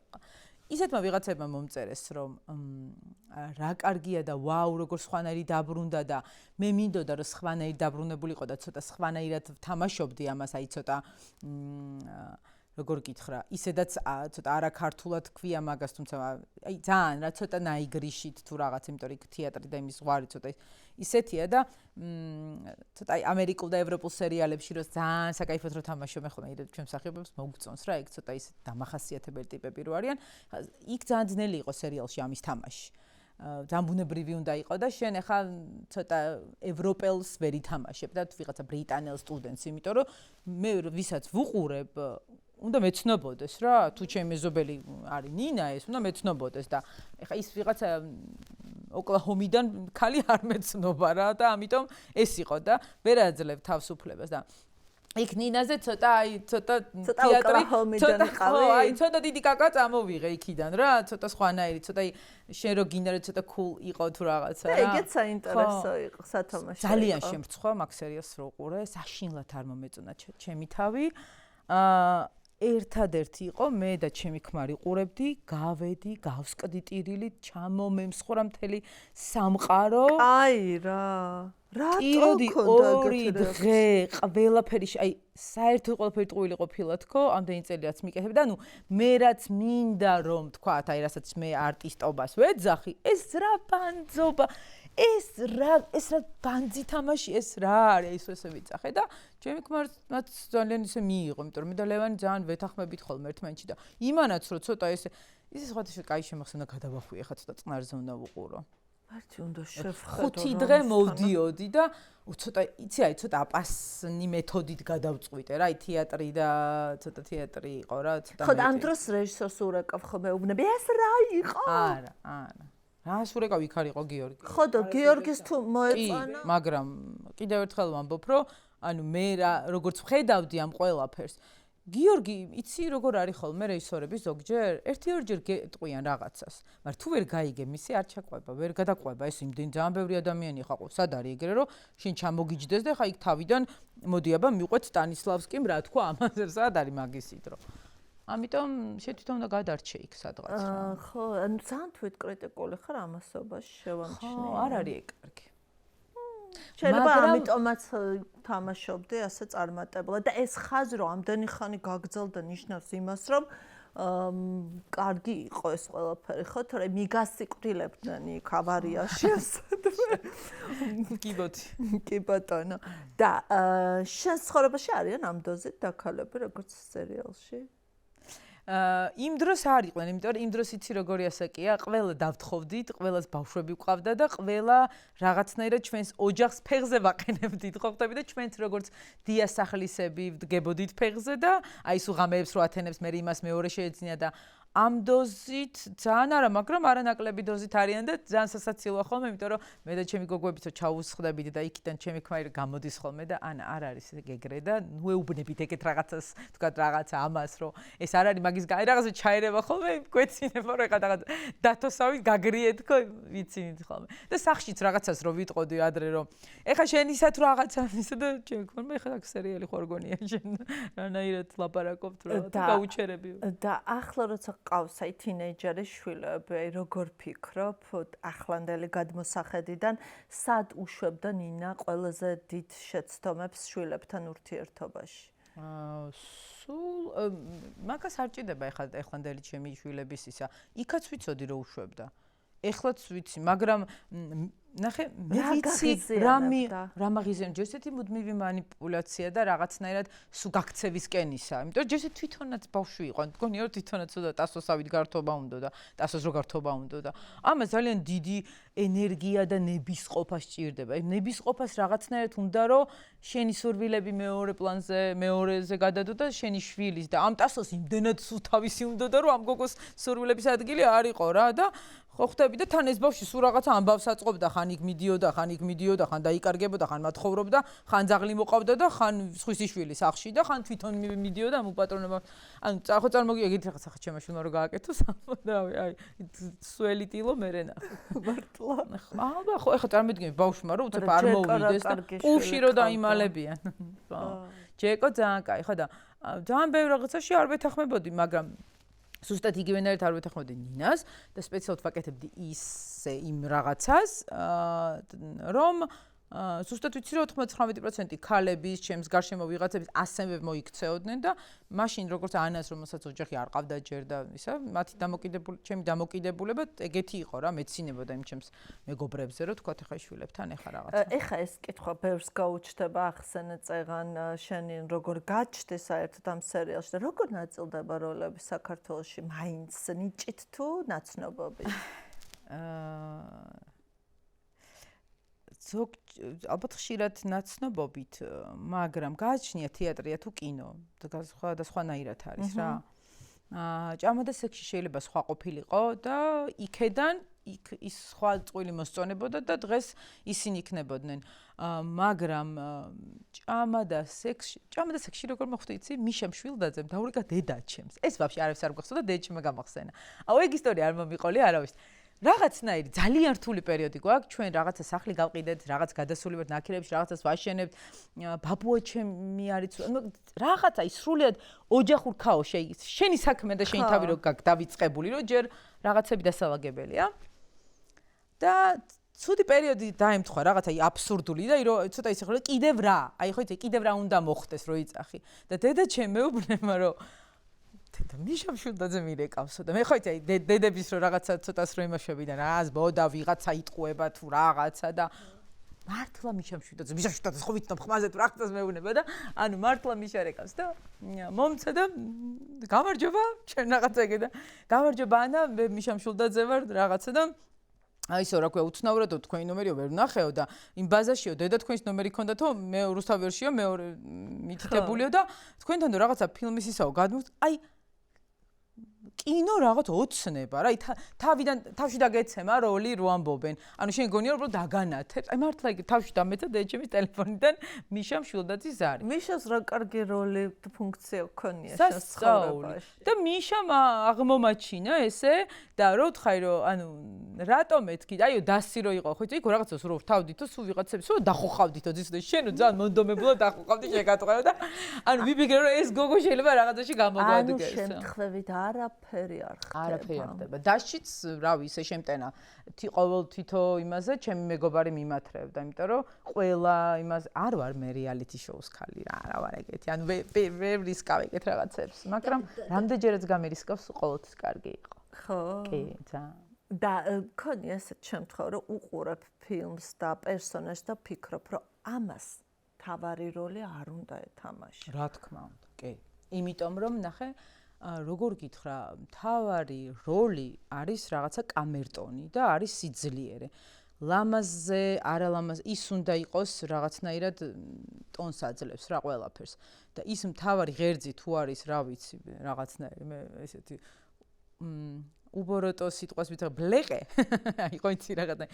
ისეთმა ვიღაცებმა მომწერეს რომ რა კარგია და ვაუ როგორ სხვანაირი დაბრუნდა და მე მინდოდა რომ სხვანაირი დაბრუნებულიყო და ცოტა სხვანაირად თამაშობდი ამას აი ცოტა როგორ გითხრა ისედაც ცოტა არაქართულად ქვია მაგას თუმცა აი ძალიან რა ცოტა ნაიგრიშით თუ რაღაც იმიტომ რომ თეატრი და იმის ზღვარი ცოტა ისეთია და ცოტა აი ამერიკულ და ევროპულ სერიალებში რო ძალიან საკაიფოდ რო თამაშობენ ხოლმე ირეთ ჩვენ მსახიობებს მოგწონს რა ეგ ცოტა ის დამახასიათებელი ტიპები რო არიან იქ ძალიან ძნელი იყო სერიალში ამის თამაში ძალიან ბუნებრივი უნდა იყო და შენ ახლა ცოტა ევროპელს ვერ ითამაშებ და ვიღაცა ბრიტანელ სტუდენტს იმიტომ რომ მე ვისაც ვუყურებ უნდა მეცნობოდეს რა თუ ჩემი მეზობელი არის ნინა ეს უნდა მეცნობოდეს და ეხა ის ვიღაცა ოკლაჰომიდან ხალი არ მეცნობა რა და ამიტომ ეს იყო და ვერ აძლევ თავისუფლებას და იქ ნინაზე ცოტა თეატრი ცოტა დიდი კაკა წამოვიღე იქიდან რა ცოტა სხვანაირი ცოტა შენ რო გინდა რომ ცოტა cool იყო თუ რაღაცა რა ეგეც საინტერესო იყო სათამაშო ძალიან შემრცხვა მაგ სერიალს რო ყურე საშინლად არ მომეწონა ჩემი თავი ერთადერთი იყო მე და ჩემი ქმარი ყურებდი გავედი გავსკდი ტირილით ჩამომემსხვრა მთელი სამყარო აი რა პიროდი ორი დღე ყველაფერი აი საერთოდ ყველაფერი ტყუილი ყოფილა თქო ამდენი წელიწადს მიკეთებდა ანუ მე რაც მინდა რომ თქვათ აი რასაც მე არტისტობას ვეძახი ეს რა ბანძობა ეს რა ბანძი თამაში ეს რა არის ის ესე ვიცახე და ჩემი ქმარს ძალიან ისე მიიღო იმიტომ რომ მე და ლევანი ძალიან ვეთანხმებით ხოლმე ერთმანეთში და იმანაც რომ ცოტა ესე სხვადასხვა კაი შემახსენდა გადავახვიე ხა ცოტა წყნარზე უნდა ვუყურო მარტი უნდა შევხედო 5 დღე მოვდიოდი და ცოტა იცი აი ცოტა აპასნი მეთოდით გადავწყვიტე რა აი თეატრი და ცოტა თეატრი იყო რა ცოტა ხო და ამ დროს რეჟისორს ურეკავ ხოლმე უბნები ეს რა იყო არა რას ურეკავ იქ არისო გიორგი ხო და გიორგის თუ მოეწონა მაგრამ კიდევ ერთხელ ვამბობ რომ ანუ მე რა როგორც ვხედავდი ამ ყველაფერს გიორგი იცი როგორ არის ხოლმე რეჟისორები ზოგჯერ 1-2 გეტყვიან რაღაცას მაგრამ თუ ვერ გაიგე მისი არ ჩაყვება ვერ გადაყვება ეს იმდენ ძალიან ბევრი ადამიანი ხაყო სად არის ეგრე რომ შენ ჩამოგიჯდეს და ხა იქ თავიდან მოდი აბა მიყვეთ სტანისლავსკიმ რა თქვა ამაზე სად არის მაგისი დრო ამიტომ შენ თვითონ უნდა გადარჩე იქ სადღაც ხო ანუ ძალიან თვით კრიტიკული ხარ ამასობაში შევამჩნია ხო არ არის ეგ კარგი შეიძლება ამიტომაც თამაშობდი ასე წარმატებულად და ეს ხაზი რომ ამდენი ხანი გაგრძელდა ნიშნავს იმას რომ კარგი იყო ეს ყველაფერი ხო თორე მიგასიკვდილებდნენ იქ ავარიაში კი ბატონო და შენ ცხოვრებაში არიან ამ დოზით დაქალები როგორც სერიალში იმ დროს არ იყვნენ, იმიტომ რომ იმ დროს იცი როგორი ასაკია, ყველა დავთხოვდით, ყველას ბავშვები ვყავდა და ყველა რაღაცნაირად ჩვენს ოჯახს ფეხზე ვაყენებდით, ხო ხტები და ჩვენც როგორც დიასახლისები ვდგებოდით ფეხზე და აი სულ ღამეებს რო ათენებს მე იმას მეორე შეეძინა და ამ დოზით ძალიან არა, მაგრამ არანაკლები დოზით არიან და ძალიან სასაცილოა ხოლმე, იმიტომ რომ მე და ჩემი გოგოებიც ჩაუსხდებით და იქიდან ჩემი ქმარი გამოდის ხოლმე და არ არის ეგრე და ნუ ეუბნებით ეგეთ რაღაცას, თქვათ რაღაცა ამას, რომ ეს არ არის მაგის რაღაცა ჩაერევა ხოლმე, გვეცინება რომ ეხა რაღაც დათოსავით გაგრიეთ ხო, ვიცინით ხოლმე. და სახშიც რაღაცას რო ვიტყოდი ადრე რომ ეხა შენ ისეთ რაღაცა ისე და ჩემი ქმარი ეხა აქ სერიალი ხორგონია შენ რანაირად ლაპარაკობთ რა გაუჩერები. და ახლა როცა ყავს აი თინეიჯერის შვილები, როგორ ფიქრობ ახლანდელი გადმოსახედიდან სად უშვებდა ნინა ყველაზე დიდ შეცდომებს შვილებთან ურთიერთობაში? სულ მაგას არ ჭირდება ახლანდელი ჩემი შვილების ისა. იქაც ვიცოდი რომ უშვებდა. ეხლაც ვიცი, მაგრამ ნახე მე ვიცი რა მაგიზემ ჯერ ესეთი მუდმივი манипуляცია და რაღაცნაირად სულ გაქცევისკენ ისა. იმიტომ რომ ჯერ ესეთი თვითონაც ბავშვი იყო. მგონია რომ თვითონაც უდა ტასოსავით გართობა უნდა და ტასოს რო გართობა უნდა და ამას ძალიან დიდი ენერგია და ნებისყოფა სჭირდება. აი ნებისყოფას რაღაცნაირად უნდა რომ შენი სურვილები მეორე პლანზე, მეორეზე გადადო და შენი შვილის და ამ ტასოს იმდენად სულ თავისი უნდა და რომ ამ გოგოს სურვილების ადგილი არ იყო რა და ხო ხტები და თან ეს ბავშვი სულ რაღაცა ამბავს აწყობდა, ხან იქ მიდიოდა, ხან დაიკარგებოდა, ხან მათხოვრობდა, ხან ძაღლი მოყავდა და ხან სხვისი შვილი სახში და ხან თვითონ მიდიოდა ამ უპატრონებამ. ანუ ხო წარმოგიდგენთ ეგეთი რაღაცა ხა ჩემმა შვილმა რო გააკეთოს და აი სველი ტილო მერე ნახე. მართლა. აბა ხო ეხა წარმოგიდგენთ ბავშვმა რომ უცებ არ მოვიდეს და პუში რო დაიმალებიან. ჯეკო ძალიან კაი ხო და ძალიან ბევრ რაღაცაში არ ვეთანხმებოდი, მაგრამ ზუსტად იგივენაირად არ ვეთანხმებოდი ნინას და სპეციალურად ვაკეთებდი ისე იმ რაღაცას, რომ ზუსტად ვიცი რომ 99% ქალების, ჩემს გარშემო ვიღაცების ასევებ მოიქცეოდნენ და მაშინ როგორც ანას რომელსაც ოჯახი არ ყავდა ჯერ და ისა, მათი ჩემი დამოკიდებულება ეგეთი იყო რა, მეცილებოდა იმ ჩემს მეგობრებზე რომ თქვათ ეხა შვილებთან ეხა რაღაცა. ეხა ეს კითხვა ბევრს გაუჩნდება ახსენე წეღან შენი როგორ გაჩნდა საერთოდ ამ სერიალში და როგორ ნაწილდება როლები საქართველოში მაინც ნიჭით თუ ნაცნობობით? ალბათ ხშირად ნაცნობობით, მაგრამ გააჩნია თეატრია თუ კინო და სხვანაირად არის რა. ჭამა და სექსი შეიძლება სხვა ყოფილიყო და იქედან იქ ის სხვა წყვილი მოსწონებოდა და დღეს ისინი იქნებოდნენ. მაგრამ ჭამა და სექსში როგორ მოხდა იცი? მიშამ შვილდაძემ დაურიგა დედაჩემს. ეს ვაფშე არავის არ გახსოვდა, დედაჩემ გამახსენა. აუ ეგ ისტორია არ მომიყოლია არავის. რაღაცნაირი ძალიან რთული პერიოდი გვაქვს, ჩვენ რაღაცა სახლი გავყიდეთ, რაღაც გადასული ვართ ნაკირებში, რაღაცას ვაშენებთ, ბაბუაჩემი არის, რაღაცა ის სრულიად ოჯახურ ქაოსში, შენი საქმე და შენი თავი რო დავიწყებული, რომ ჯერ რაღაცები დასალაგებელია. და ცუდი პერიოდი დაემთხვა რაღაცა აბსურდული და რომ ცოტა ისე ხო კიდევ რა, აი ხო იცი კიდევ რა უნდა მოხდეს რო იწახი. და დედაჩემ მეუბნება რომ და მიშამ შვილდაძე მირეკავსო და მე ხო იცი დედების რო რაღაცა ცოტას რო იმაშვებიდან რა ზბოდა ვიღაცა იტყუება თუ რაღაცა და მართლა მიშამ შვილდაძე ხო ვიცნობ ხმაზე თუ რაღაცას მეუბნება და ანუ მართლა მიშა რეკავს და მომცა და გამარჯობა ჩვენ რაღაცა ეგე და გამარჯობა ანა მე მიშამ შვილდაძე ვარ რაღაცა და აი ისო რა ქვია უცნაურადო თქვენი ნომერიო ვერ ვნახეო და იმ ბაზაშიო დედა თქვენს ნომერი ქონდათო მე რუსთავ ვერსიო მეორე მითითებულიო და თქვენთან და რაღაცა ფილმის ისაო გადმოვთ აი კინო რაღაც ოცნება რა თავიდან თავში დაგეცემა როლი რო ამბობენ ანუ შენ გონია რომ დაგანათებს აი მართლა იგი თავში დამეცა დედაჩემის ტელეფონიდან მიშამ შვილდაძის არის მიშას რა კარგი როლი ფუნქცია ქონია შენ ცხოვრებაში და მიშამ აღმომაჩინა ესე და რო ვთხარი რომ ანუ რატომ ეთქი აიო დასი რო იყო ხო იცი იქ რაღაცას რო ვთავდითო სულ ვიღაცებს რო დახოხავდითო ძის და შენ ძალიან მონდომებულად დახოხავდი შეგატყვეო და ანუ ვიბიგრე რომ ეს გოგო შეიძლება რაღაცაში გამოგვადგეს ანუ შემთხვევით არაფერი არ ხდება. არაფერი არ ხდება. დაშიც, რავი, ისე შემტენა. ყოველ თითო იმაზე ჩემი მეგობარი მიმათრევდა, იმიტომ რომ ყველა იმაზე არ ვარ მე რეალიტი შოუს ხალი რა, რა ვარ ეგეთი. ანუ ვერ რისკავ ეგეთ რაღაცებს, მაგრამ რამდენჯერაც გამერისკავს ყოველთვის კარგი იყო. ხო. კი, ძალიან. და ქონია ესეთ შემთხვევა, რომ უყურებ ფილმს და პერსონაჟს და ფიქრობ, რომ ამას თავარი როლი არ უნდა ეთამაშო. რა თქმა უნდა, კი. იმიტომ რომ ნახე როგორ გითხრა, თავარი როლი არის რაღაცა კამერტონი და არის სიძლიერე. ლამაზზე, არალამაზ ის უნდა იყოს რაღაცნაირად ტონს აძლევს რა ყველაფერს. და ის თავარი ღერძი თუ არის, რა ვიცი, რაღაცნაირი მე ესეთი უბოროტო სიტყვას ვიცი, ბლეყე. აი ხო იცი რაღაცა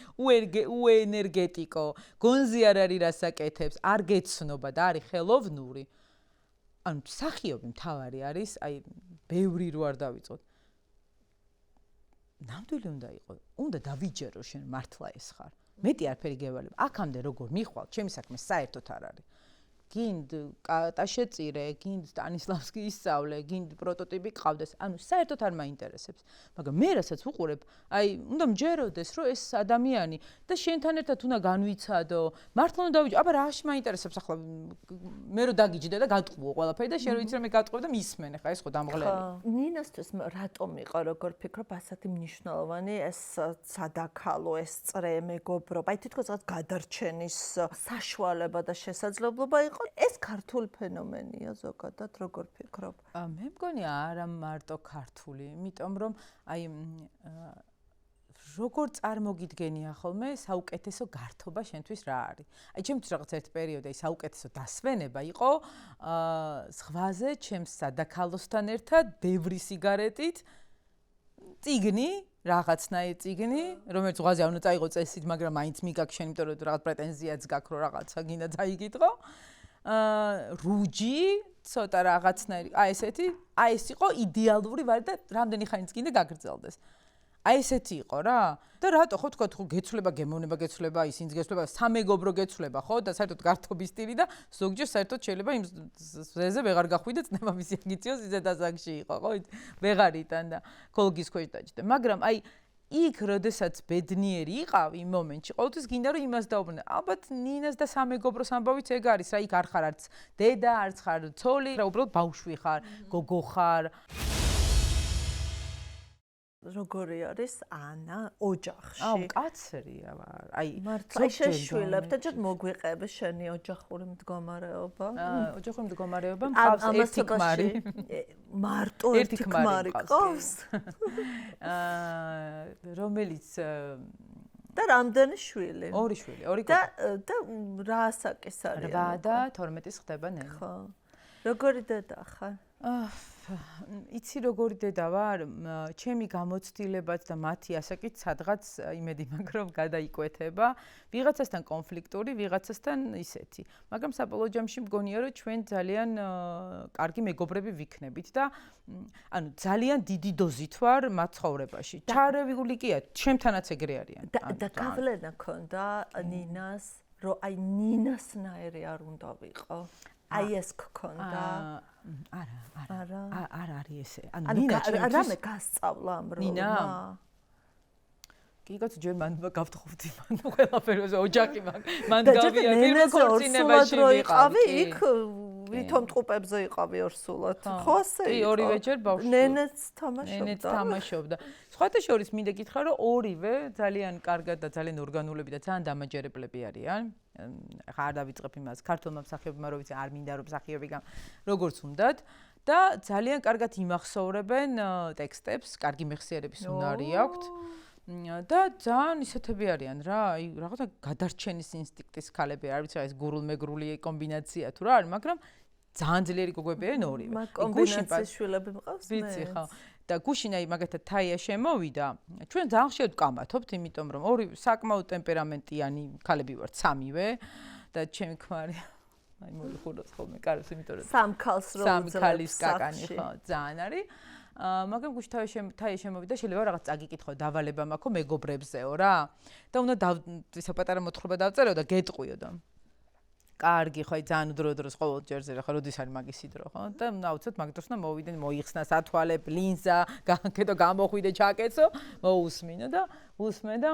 უენერგეტიკო, გონზე არ არის რასაკეთებს, არ გეცნობა და არის ხელოვნური. ანუ მსახიობი მთავარი არის, აი ბევრი რო არ დავიწყოთ. ნამდვილი უნდა იყოს. უნდა დავიჯერო შენ მართლა ეს ხარ. მეტი არაფერი გევალებ. აქამდე როგორ მიხვალ, ჩემი საქმე საერთოდ არ არის. გინდ კატაშე წირე, გინდ სტანისლავსკი ისწავლე, გინდ პროტოტიპი ყავდეს. ანუ საერთოდ არ მაინტერესებს. მაგრამ მე რასაც უყურებ, აი უნდა მჯეროდეს, რომ ეს ადამიანი და შენთან ერთად უნდა განვიცადო. მართლა უნდა დავიჯერო. აბა რაში მაინტერესებს ახლა მე რო დაგიჯდე და გატყუო ყველაფერი და შენ რო იცი რომ მე გატყუებ და მისმენ ხა ეს ხო დამღლელი. ნინასთვის რატომ იყო როგორ ფიქრობ ასეთი მნიშვნელოვანი ეს სადაქალო, ეს წრე, მეგობრობა, აი თითქოს რაღაც გადარჩენის საშუალება და შესაძლებლობა იყო ეს ქართული ფენომენია ზოგადად როგორ ფიქრობ? მე მგონი არა მარტო ქართული, იმიტომ რომ აი როგორ წარმოგიდგენია ხოლმე საუკეთესო გართობა შენთვის რა არის? აი ჩემთვის რაღაც ერთ პერიოდი აი საუკეთესო დასვენება იყო ზღვაზე ჩემს სადაქალოსთან ერთად ბევრი სიგარეტით წიგნი რაღაცნაირი წიგნი, რომელიც ზღვაზე არ უნდა წაიღო წესით, მაგრამ მაინც მიგაქვს შენ, იმიტომ რომ რაღაც პრეტენზიაც გაქვს, რომ რაღაცა გინდა წაიგიტყო. რუჯი, ცოტა რაღაცნაირი, აი ესეთი, აი ეს იყო იდეალური ვარი და რამდენი ხანიც გინდა გაგრძელდეს. აი ესეთი იყო რა. და რატო ხო თქვა თუ გეცვლება, გემოვნება გეცვლება, ისინიც გეცვლება, სამეგობრო გეცვლება, ხო? და საერთოდ გართობის სტილი და ზოგჯერ საერთოდ შეიძლება იმ ზეზე ვეღარ გახვიდე წნება მისი აგიციოს ისე დასაგში იყო, ხო? ვეღარ იტან და ქოლგის ქვეშ დაჭდე. მაგრამ აი იქ როდესაც ბედნიერი იყავ იმ მომენტში, ყოველთვის გინდა რომ იმას დაუბრუნდე. ალბათ ნინას და სამეგობროს ამბავიც ეგ არის რა, იქ არ ხარ არც დედა, არც ხარ ცოლი, რა უბრალოდ ბავშვი ხარ, გოგო ხარ. როგორი არის ანა ოჯახში? მკაცრია ვარ. აი მართლა შეშვილებ და ჯერ მოგვიყევ შენი ოჯახური მდგომარეობა. ოჯახური მდგომარეობა მყავს ერთი ქმარი. მარტო ერთი ქმარი ყავს? რომელიც და რამდენი შვილი? ორი შვილი, ორი და რა ასაკის არიან? 8 და 12-ის ხდება ნელი. ხო. როგორი დედა ხარ? იცი როგორი დედა ვარ, ჩემი გამოცდილებაც და მათი ასაკით სადღაც იმედი მაქვს რომ გადაიკვეთება, ვიღაცასთან კონფლიქტური, ვიღაცასთან ისეთი. მაგრამ საბოლოო ჯამში მგონია რომ ჩვენ ძალიან კარგი მეგობრები ვიქნებით და ანუ ძალიან დიდი დოზით ვარ მათ ცხოვრებაში. ჩარევული კია, ჩემთანაც ეგრე არიან. და გავლენა ქონდა ნინას, რომ აი ნინასნაირი არ უნდა ვიყო. აი ეს გქონდა. არა არის ესე. ანუ ნინა რამე გასწავლა ამ როლმა. კიგაც ჯერ მან გავთხოვდი მან ყველაფერზე ოჯახი მან გავია პირველ ქორწინებაში ვიყავი იქ ვითომ ტყუპებზე იყავი ორსულად ხო ასე კი ორივე ჯერ ბავშვი ნენეც თამაშობდა სხვათა შორის მინდა გითხრა რომ ორივე ძალიან კარგად და ძალიან ორგანულები და ძალიან დამაჯერებლები არიან ხა არ დავიწყებ იმას ქართულმა მსახიობებმა რომ ვიცი არ მინდა რომ მსახიობი როგორც უნდათ და ძალიან კარგად იმახსოვრებენ ტექსტებს კარგი მეხსიერების უნარი აქვთ და ძალიან ისეთები არიან რა, აი რაღაცა გადარჩენის ინსტინქტის ქალები, არ ვიცი, ეს გურულმეგრული კომბინაცია თუ რა არის, მაგრამ ძალიან ძლიერი გოგოები არიან ორივე. კომბინაციის შვილები მყავს მე. ვიცი ხო. და გუშინ აი მაგათად თაია შემოვიდა. ჩვენ ძალიან ხშირად ვკამათობთ, იმიტომ რომ ორივე საკმაოდ ტემპერამენტიანი ქალები ვართ, სამივე და ჩემი ქმარი აი მოიხუროს ხოლმე კარს, იმიტომ რომ სამ ქალს რო სამ ქალის კაკანი ხო, ძალიან არის. მაგრამ გუშინ თაია შემოვიდა შეიძლება რაღაც წაგიკითხო დავალება მაქვს მეგობრებზეო რა და უნდა ისე პატარა მოთხრობა დავწერო და გეტყვიო და კარგი ხო აი ძალიან უდრო-დროს ყოველ ჯერზე რა ხო როდის არის მაგისი დრო ხო და აუცილებლად მაგ დროს უნდა მოვიდენ მოიხსნა სათვალებ ლინზა გაკეთო გამოხვიდე ჩაკეცო მოусმინო და უსმე და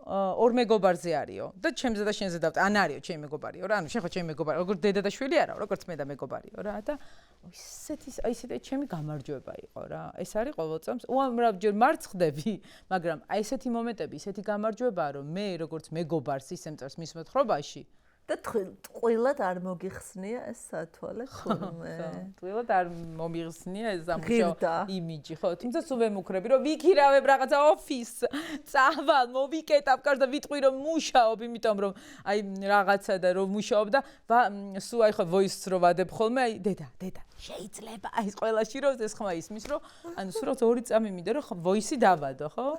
ორ მეგობარზე არისო და ჩემზე და შენზე დავწერ ან არისო ჩემი მეგობარიო რა ანუ შენ ხო ჩემი მეგობარი როგორც დედა და შვილი არა როგორც მე და მეგობარიო რა და ისეთი ჩემი გამარჯვება იყო რა ეს არის ყოველ წამს უამრავ ჯერ მარცხდები მაგრამ აი ესეთი მომენტები ისეთი გამარჯვებაა რომ მე როგორც მეგობარს ისე მწევს მის მოთხრობაში და ტყუილად არ მოგიხსნია ეს სათვალე ხოლმე. ტყუილად არ მომიხსნია ეს ამუშავ იმიჯი, ხო? თუმცა სულ ვემუქრები, რომ ვიქირავებ რაღაცა ოფისს, წავალ, მოვიკეტავ კარს და ვიტყვი რომ მუშაობ, იმიტომ რომ აი რაღაცა და რომ მუშაობ და სულ აი ხო voice-ს რო ვადებ ხოლმე, აი დედა, შეიძლება აი ეს ყველაში რომ ეს ხმა ისმის, რომ ანუ სულ რაღაც 2 წამი მინდა რომ voice-ი დავადო, ხო?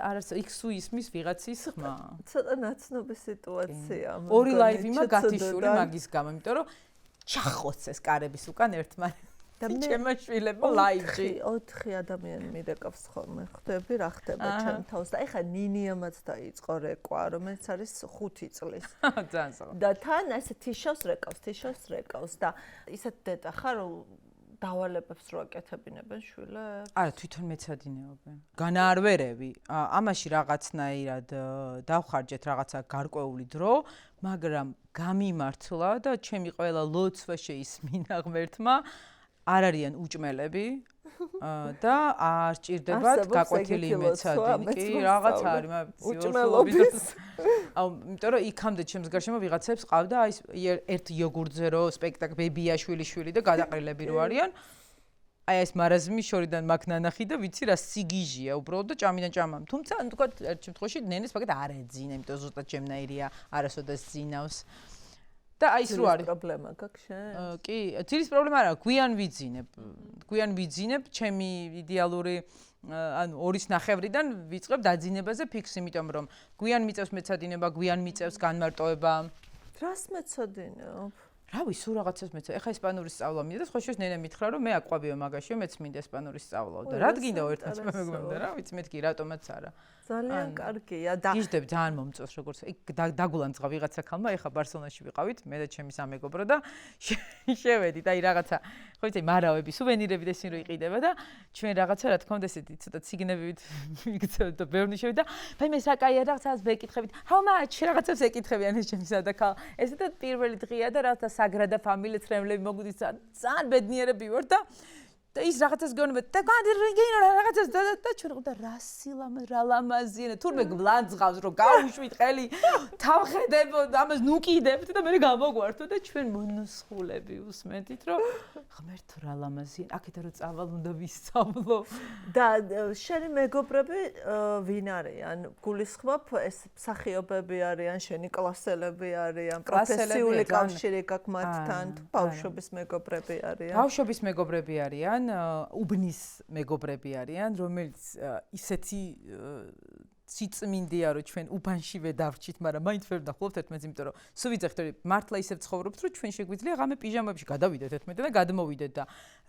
არას იქ სუ ისმის ვიღაცის ხმა. ცოტა ნაცნობი სიტუაცია. ორი ლაივი მაგ გათიშული მაგის გამო, იმიტომ რომ ჩახოცეს კარების უკან ერთმანეთს. და ჩემო შვილებო ლაივში 4 ადამიანი მიდეკავს ხოლმე. ხვდები რა ხდება ჩემ თავს და ეხა ნინიამაც დაიწყო რეკვა, რომელიც არის 5 წლის. ძალიან სწორ. და თან ესე თიშავს რეკავს და ისეთ დედა ხარ რომ დავალებებს რო აკეთებინებენ შვილებს? არა, თვითონ მეცადინეობენ. განაარვერები, ამაში რაღაცნაირად დავხარჯეთ რაღაცა გარკვეული დრო, მაგრამ გამიმართლა და ჩემი ყველა ლოცვა შეისმინა ღმერთმა, არ არიან უჭმელები და არ ჭირდებათ გაკვეთილი მეცადინი. კი, რაღაც არის, უჭმელობის. აუ, იმიტომ რომ იქამდე ჩემს გარშემო ვიღაცებს ყავდა აი ერთ იოგურტზე რო სპექტაკლ ბებია შვილი და გადაყრილები რო არიან. აი ეს მარაზმი შორიდან მაგ ნანახი და ვიცი რა სიგიჟია უბრალოდ და ჭამიდან ჭამამ. თუმცა თქვა ერთ შემთხვევაში ნენეს მაგათ არ ეძინა, იმიტომ რომ ზუსტად ჩემნაირია არასოდეს ძინავს. და აი ის რო არის პრობლემა გაქვს შენ? კი, ძილის პრობლემა არა, გვიან ვიძინებ, ჩემი იდეალური ანუ 2.5-დან ვიწყებ დაძინებაზე ფიქს, იმიტომ რომ გვიან მიწევს მეცადინება, გვიან მიწევს განმარტოება. რას მეცადინებ? რავი, სულ რაღაცას მეცადინე. ეხა ესპანურის სწავლა მინდა და სხვა შეს ნენა მითხრა რომ მე აყვავიო მაგაშიო, მეც მინდა ესპანურის სწავლაო და რა გინდა ერთად მეგობრებდა რა, ვიცი მეთქი რატომაც არა. ძალიან კარგია და გიждებ ძალიან მომწონს როგორც იქ დაგულანძღა ვიღაცა ხალმა ეხა ბარსელონაში ვიყავით მე და ჩემი სამეგობრო და შევედით აი რაღაცა ხო იცი მარაოები სუვენირები და ისინი რო იყიდება და ჩვენ რაღაცა რა თქმა უნდა ესეთი ცოტა ციგნებით ვიქცევთ და ბევრი შევით და აი მე საკაია რაღაცას ვეკითხებით how much რაღაცას ეკითხებიან ეს ჩემი სადაკალ ესეთად პირველი დღეა და რაღაცა საგრადა ფამილია ცრემლები მოგვდის ძალიან ბედნიერები ვარ და და ის რაღაცას გეუბნება და რაღაცას და ჩვენ ყავდა რა ლამაზია თურმე გლანძღავს რომ გაუშვით ყელი თავხედებო ამას ნუკიდებთ და მე გამოგვართო და ჩვენ მონოსხულები უსმენთ რომ ღმერთო რა ლამაზია აქეთა რომ წავალ უნდა ვისწავლო და შენი მეგობრები ვინ არიან გულისხმობ ეს მსახიობები არიან შენი კლასელები არიან პროფესიული კავშირი გაქვს მათთან ბავშვობის მეგობრები არიან ბავშვობის მეგობრები არიან უბნის მეგობრები არიან რომელიც ისეთი სიწმინდეა რომ ჩვენ უბანშივე დავრჩით მაგრამ მაინც ვერ ვნახულობთ ერთმანეთს იმიტომ რომ სულ ვიძახით რომ მართლა ისევ ცხოვრობთ რომ ჩვენ შეგვიძლია ღამე პიჟამებში გადავიდეთ ერთმანეთთან და გადმოვიდეთ და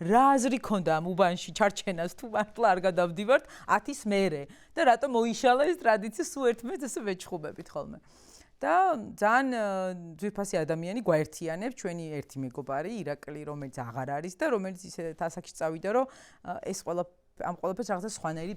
რა აზრი ქონდა ამ უბანში ჩარჩენას თუ მართლა არ გადავდივართ 10-ის მერე და რატომ მოიშალა ეს ტრადიცია სულ ერთმანეთს ესე ვეჩხუბებით ხოლმე და ძალიან ძვირფასი ადამიანი გვაერთიანებს ჩვენი ერთი მეგობარი ირაკლი რომელიც აღარ არის და რომელიც ისე ასაკში წავიდა რომ ეს ამ ყველაფერს რაღაცა სხვანაირი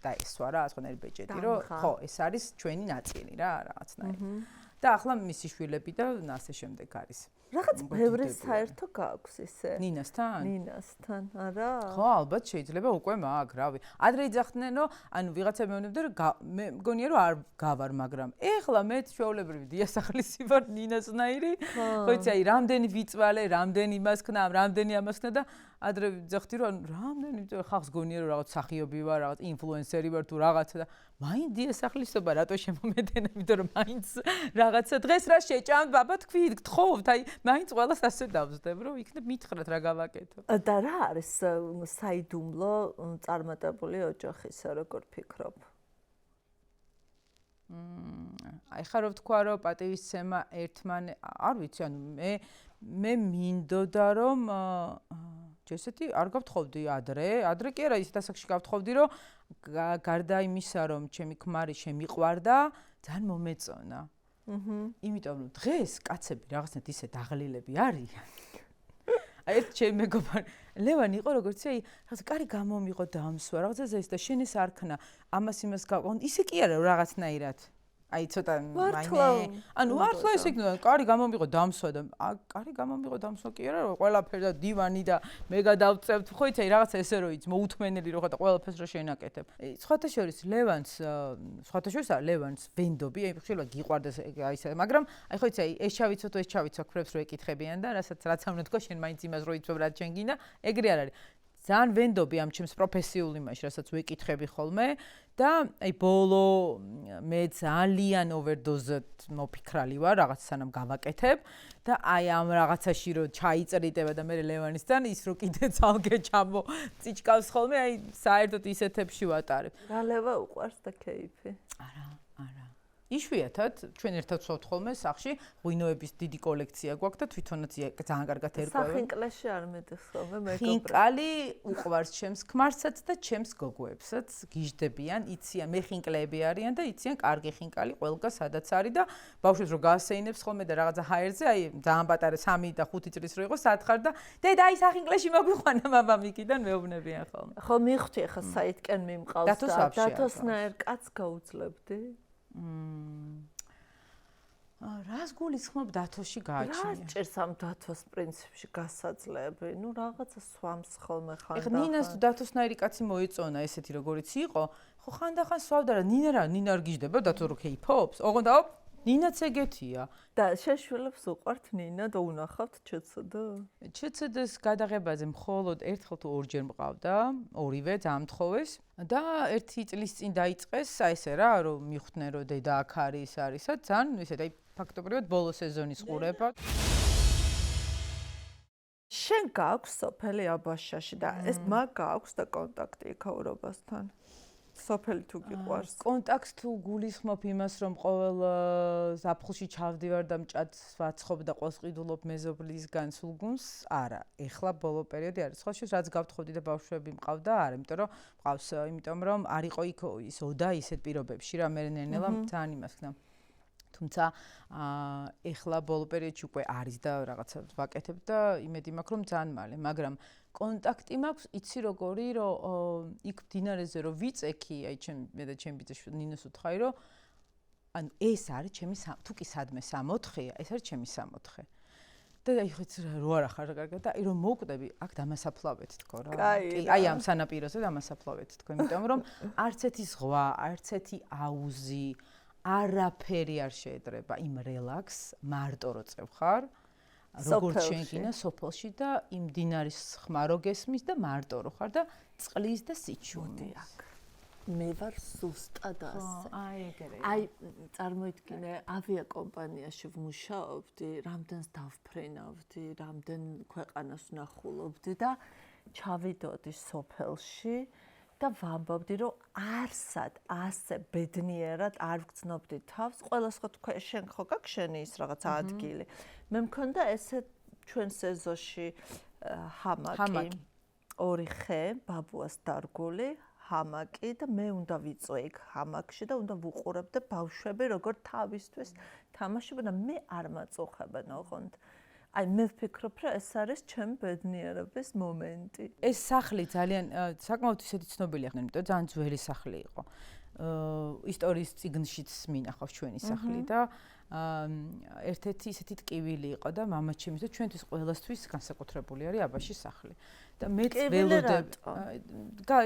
დაესვა რა სხვანაირი ბეჭედი რომ ხო ეს არის ჩვენი ნაწილი რა რაღაცნაირი და ახლა მისი შვილები და ასე შემდეგ არის რაღაც ბევრი საერთო გაქვს ისე ნინასთან არა ხო ალბათ შეიძლება უკვე მაგ რავი ადრე იძახდნენ რომ ანუ ვიღაცა მეუბნებდა რომ მე მგონია რომ არ გავარ მაგრამ ეხლა მე ჩვეულებრივი დიასახლისი ვარ ნინასნაირი ხო იცი აი რამდენი ვიწვალე რამდენი იმას ქნა რამდენი ამას ქნა და ადრე ვიძახდი რომ რამდენი ხალხს გონია რომ რაღაც სახიობი ვარ რაღაც ინფლუენსერი ვარ თუ რაღაცა და მაინც დიასახლისობა რატო შემომედენა იმიტომ რომ მაინც რაღაცა დღეს რა შეჭამ ბაბა თქვი გთხოვთ აი მაინც ყველას ასე დავზდებ რომ იქნებ მითხრათ რა გავაკეთო და რა არის საიდუმლო წარმატებული ოჯახისა როგორ ფიქრობ აი ხა რო ვთქვა რომ პატივისცემა არ ვიცი ანუ მე მინდოდა რომ ესეთი არ გავთხოვდი ადრე კი არა ისეთ ასაკში გავთხოვდი რომ გარდა იმისა რომ ჩემი ქმარი შემიყვარდა ძალიან მომეწონა იმიტომ რომ დღეს კაცები რაღაცნაირად ისე დაღლილები არიან აი ერთ ჩემი მეგობარი ლევანი იყო როგორც აი რაღაც კარი გამომიღო დამსვა რაღაცა ეს და შენ ეს არ ქნა ამას იმას გავყონ ისე კი არა რაღაცნაირად აი ცოტა მაინე ანუ მართლა ესე იქნება კარი გამომიღო დამსვა და კარი გამომიღო დამსვა კი არა რომ ყველაფერი და დივანი და მე გადავწევთ ხო იცი რაღაცა ესე რომ იც მოუთმენელი რო ხარ და ყველაფერს რო შენაკეთებ სხვათა შორის ლევანს ვენდობი აი ხშირად გიყვარდეს აი ესე მაგრამ აი ხო იცი აი ეს ჩავიცო ქრებს რო ეკითხებიან და რაც ამ უნდა თქვა შენ მაინც იმას რო იცნობ რაც შენ გინდა ეგრე არ არის ძალიან ვენდობი ამ ჩემს პროფესიულ იმაში, რასაც ვეკითხები ხოლმე და აი ბოლო მე ძალიან ოვერდოზად მოფიქრალი ვარ, რაღაც სანამ გავაკეთებ და აი ამ რაღაცაში რომ ჩაიწერიტება და მე ლევანისთან ის რო კიდე ძალგე ჩამოწიჭკავს ხოლმე, აი საერთოდ ისეთებში ვატარებ. რა ლევა უყვარს და კეიფი? არა. იშვიათად ჩვენ ერთად ვსვავთ ხოლმე სახში ღვინოების დიდი კოლექცია გვაქვს და თვითონაც ძალიან კარგად ერკვევენ. სახინკლეში არ მედეს ხოლმე მეგობრები. ხინკალი უყვარს ჩემს ქმარსაც და ჩემს გოგოებსაც გიждდებიან, იციან მე ხინკლეები არიან და იციან კარგი ხინკალი ყველგან სადაც არის და ბავშვებს რო გაასეინებს ხოლმე და რაღაცა ჰაერზე, აი ძალიან პატარა 3 და 5 წლის რო იყო სათხარ და დედა აი სახინკლეში მოგვიყვანა მამამიკიდან მეუბნებიან ხოლმე. ხო მივხვდი ახლა საითკენ მიმყავს და დათოსნაირ კაცს გაუძლებდი? რას გულისხმობ დათოში გააჩნია? რა ჭირს ამ დათოს პრინციპში გასაძლები? ნუ რაღაცა swams ხოლმე ხან. ეხლა ნინას თუ დათოსნაირი კაცი მოეწონა ესეთი როგორიც იყო, ხო ხანდახან swavდა რა ნინა არ გიждდება დათო რო კეიფობს? ოღონდ აუ ნინაც ეგეთია. და შეშვილებს უყვართ ნინა და უნახავთ ЧЦД? ЧЦД-ს გადაღებაზე მხოლოდ ერთხელ თუ ორჯერ მყავდა, ორივე დამთხოვეს და 1 წლის წინ დაიწყეს, აი ესე რა, რომ მიხვდნენ რომ დედა აქ არის, ძალიან ისე და ფაქტობრივად ბოლო სეზონის ყურება. შენ გაქვს სოფელი აბაშაში და ეს მაგ გაქვს და კონტაქტი იქაურობასთან? სოფელი თუ გიყვარს. კონტაქტს თუ გულისხმობ იმას, რომ ყოველ ზაფხულში ჩავდივარ და მჭადს ვაცხობ და ყველს ყიდულობ მეზობლისგან სულ გუნს, არა. ეხლა ბოლო პერიოდი არის. სხვა შეს რაც გავთხოვდი და ბავშვები მყავდა, არა, იმიტომ რომ მყავს, იმიტომ რომ არ იყო იქ ის ოდა ისეთ პირობებში რა მე ნენელა ძალიან იმას ხნა. თუმცა ეხლა ბოლო პერიოდში უკვე არის და რაღაცა ვაკეთებ და იმედი მაქვს რომ ძალიან მალე, მაგრამ კონტაქტი მაქვს, იცი როგორი, რომ იქ დინარეზე რომ ვიწექი, აი მე და ჩემი ბიძაშვილი ნინოს უთხარი, რომ ანუ ეს არის ჩემი თუ კი სადმე 64-ია, ეს არის ჩემი 64. და აი ხიც რო არა ხარ კარგად და აი რომ მოვკვდები აქ დამასაფლავეთ თქო რა. კი, აი ამ სანაპიროზე დამასაფლავეთ თქო, იმიტომ რომ არც ერთი ზღვა, არც ერთი აუზი, არაფერი არ შეედრება იმ რელაქს მარტო რო წევ ხარ. როგორც შენგინა სოფელში და იმ დინარის ხმა რო გესმის და მარტო რო ხარ და წყლის და სიჩუმე აქ. მე ვარ ზუსტად ასე. აი ეგრე. აი წარმოიდგინე ავიაკომპანიაში ვმუშაობდი, რამდენს დავფრენავდი, რამდენ ქვეყანას ვნახულობდი და ჩავიდოდი სოფელში და ვამბობდი რომ არსად ასე ბედნიერად არ ვგრძნობდი თავს. ყველას ხო თქვა შენ ხო გაქვს შენი ის რაღაც ადგილი. მე მქონდა ესე ჩვენ სეზონში ჰამაკი. ორი ხე ბაბუას დარგული ჰამაკი და მე უნდა ვიწვე იქ ჰამაკში და უნდა ვუყურებდე ბავშვები როგორ თავისთვის თამაშობენ და მე არ მაწუხებენ ოღონდ. აი მე ვფიქრობ რომ ეს არის ჩემი ბედნიერების მომენტი. ეს სახლი ძალიან საკმაოდ ისეთი ცნობილია, იმიტომ რომ ძალიან ძველი სახლი იყო. ისტორიის წიგნშიც მინახავს ჩვენი სახლი და ერთ-ერთი ისეთი ტკივილი იყო და მამაჩემის და ჩვენთვის ყველასთვის განსაკუთრებული არის აბაშის სახლი. და მეც ველოდებ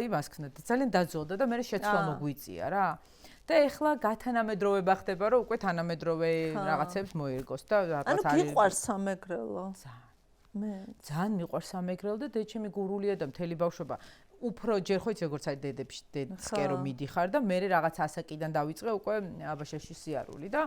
იმას ქნათ ძალიან დაძველდა და მე შეცვლა მოგვიწია რა. და ეხლა გათანამედროვება ხდება რომ უკვე თანამედროვე რაღაცებს მოერგოს და რაღაც არის. ანუ გიყვარს სამეგრელო? მე ძალიან მიყვარს სამეგრელო და დედჩემი გურულია და მთელი ბავშვობა უფრო ჯერ ხო იცი როგორც არის დედსკე რომ მიდიხარ და მე რაღაც ასაკიდან დავიწყე უკვე აბაშაში სიარული და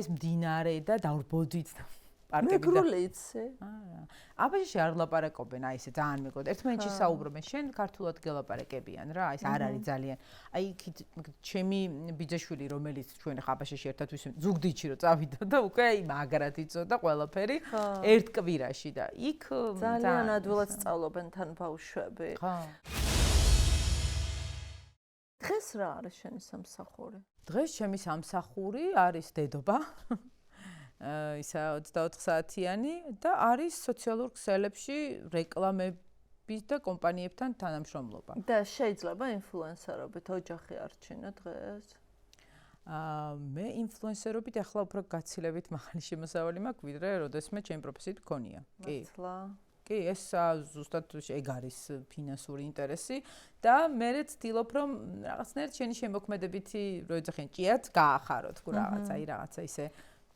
ეს მდინარე და დავრბოდით და პარკები და მეგრული იცი? არა. აბაშაში არ ლაპარაკობენ, აი ესე ძალიან მეგონა. ერთმანეთში საუბრობენ, შენ ქართულად გელაპარაკებიან რა, ეს არ არის ძალიან. აი იქით ჩემი ბიძაშვილი რომელიც ჩვენ ხა აბაშაში ერთად ვისვენ, ზუგდიდში რო წავიდა და უკვე აი მაგრად იცოდა ყველაფერი ერთ კვირაში და იქ ძალიან ადვილად სწავლობენ თან ბავშვები. ხო. დღეს რა არის შენი სამსახური? დღეს ჩემი სამსახური არის დედობა. ისა 24 საათიანი და არის სოციალურ ქსელებში რეკლამების და კომპანიებთან თანამშრომლობა. და შეიძლება ინფლუენსერობით ოჯახი არჩინო დღეს? მე ინფლუენსერობით ახლა უფრო გაცილებით მაღალი შემოსავალი მაქვს, ვიდრე როდესმე ჩემი პროფესიით მქონია. კი. კი, ეს ზუსტად ეგ არის ფინანსური ინტერესი და მე ვცდილობ რომ რაღაცნაირად შენი შემოქმედებითი რო ეძახიან ჭიათ გაახარო თქო რაღაცა, აი რაღაცა ისე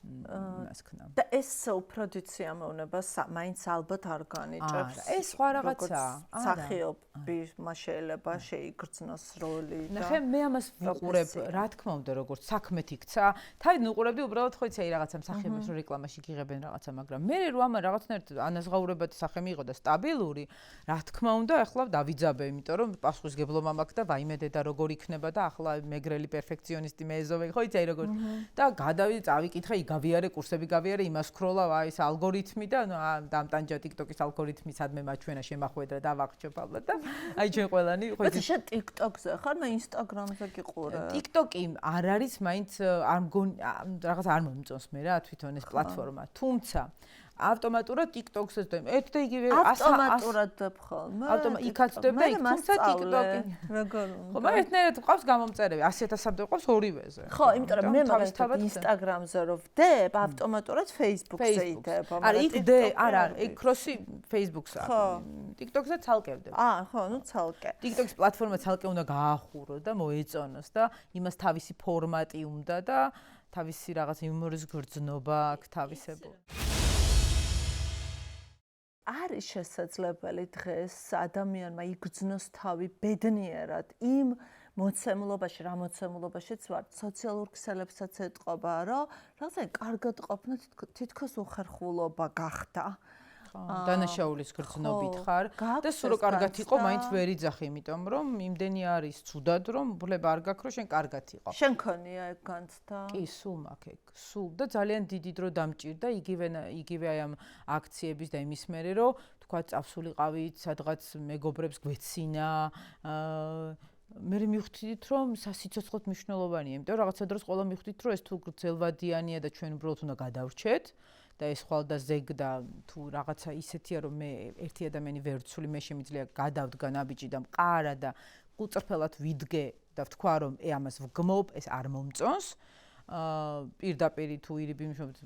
იმას ქნა. და ეს უფრო დიდ სიამოვნებას მაინც ალბათ არ განიჭებს. ეს სხვა რაღაცაა. სახეობის შეიძლება შეიგრძნოს როლი და ნახე მე ამას ვუყურებ, რა თქმა უნდა, როგორც საქმეთ იქცა. თავიდან უყურებდი უბრალოდ ხო იცი აი რაღაცა მსახიობებს რო რეკლამაში გიღებენ რაღაცა, მაგრამ მე რო ამა რაღაცნაირად ანაზღაურებადი სახე მიიღო და სტაბილური, რა თქმა უნდა, ახლა დავიძაბე, იმიტომ რომ პასუხისგებლობა მაქვს და ვაიმე დედა როგორ იქნება და ახლა მეგრელი პერფექციონისტი მეეზოვე, ხო იცი აი როგორ და წავიკითხე გავიარე კურსები გავიარე იმას ქროლა აი ეს ალგორითმი და დამტანჯა TikTok-ის ალგორითმი სადმე მაჩვენა შემახვედრა და ვახჩობ ალბათ და აი ჩვენ ყველანი ხო იცი შენ TikTok-ზე ხარ მე Instagram-ზე გიყურებ TikTok-ი არ არის მაინც არ მგონი რაღაც არ მომწონს მე რა თვითონ ეს პლატფორმა თუმცა ავტომატურად TikTok-ზე ვდებ. ერთ და იგივე ავტომატურად ვდებ ხოლმე. იქაც ვდებ და იქ თუმცა TikTok-ი. როგორ უნდა? ხო, მაგრამ ერთნაირად ყავს გამომწერები. 100.000-მდე ყავს ორივეზე. ხო, იმიტომ რომ მე მაგალითად Instagram-ზე რო ვდებ, ავტომატურად Facebook-ზე იდებ. არა, იქ ვდე, არა, იქ cross-ი Facebook-ზე. TikTok-ზე ცალკე ვდებ. ხო, ნუ ცალკე. TikTok-ის პლატფორმა ცალკე უნდა გაახურო და მოეწონოს და იმას თავისი ფორმატი უნდა და თავისი რაღაც იუმორის გრძნობა აქვს თავისებური. არის შესაძლებელი დღეს ადამიანმა იგრძნოს თავი ბედნიერად იმ მოცემულობაში, რა მოცემულობაშიც ვარ, სოციალურ ქსელებსაც ეტყობა, რომ რაღაცა კარგად ყოფნა თითქოს უხერხულობა გახდა. დანაშაულის გრძნობით ხარ და სულ რო კარგად იყო, მაინც ვერ იძახი, იმიტომ რომ იმდენი არის ცუდად, რომ ბლება არ გაქვს, რომ შენ კარგად იყო. შენ ქონია ეგ განცდა? კი, სულ მაქვს ეგ. სულ და ძალიან დიდი დრო დამჭირდა იგივე აი ამ აქციების და იმის მერე, რომ თქვა წავსულიყავით, სადღაც მეგობრებს გვეცინა, მე მივხვდით, რომ სასიცოცხლოდ მნიშვნელოვანია, იმიტომ რომ რაღაცა დროს ყველა მივხვდით, რომ ეს თუ გრძელვადიანია და ჩვენ უბრალოდ უნდა გადავრჩეთ. და ეს ხვალ და ზეგ და თუ რაღაცა ისეთია რომ მე ერთი ადამიანი ვერ ვცვლი მე შემიძლია გადავდგა ნაბიჯი და მყარა და უწრფელად ვიდგე და ვთქვა რომ ამას ვგმობ ეს არ მომწონს პირდაპირ თუ ირიბი მშობთ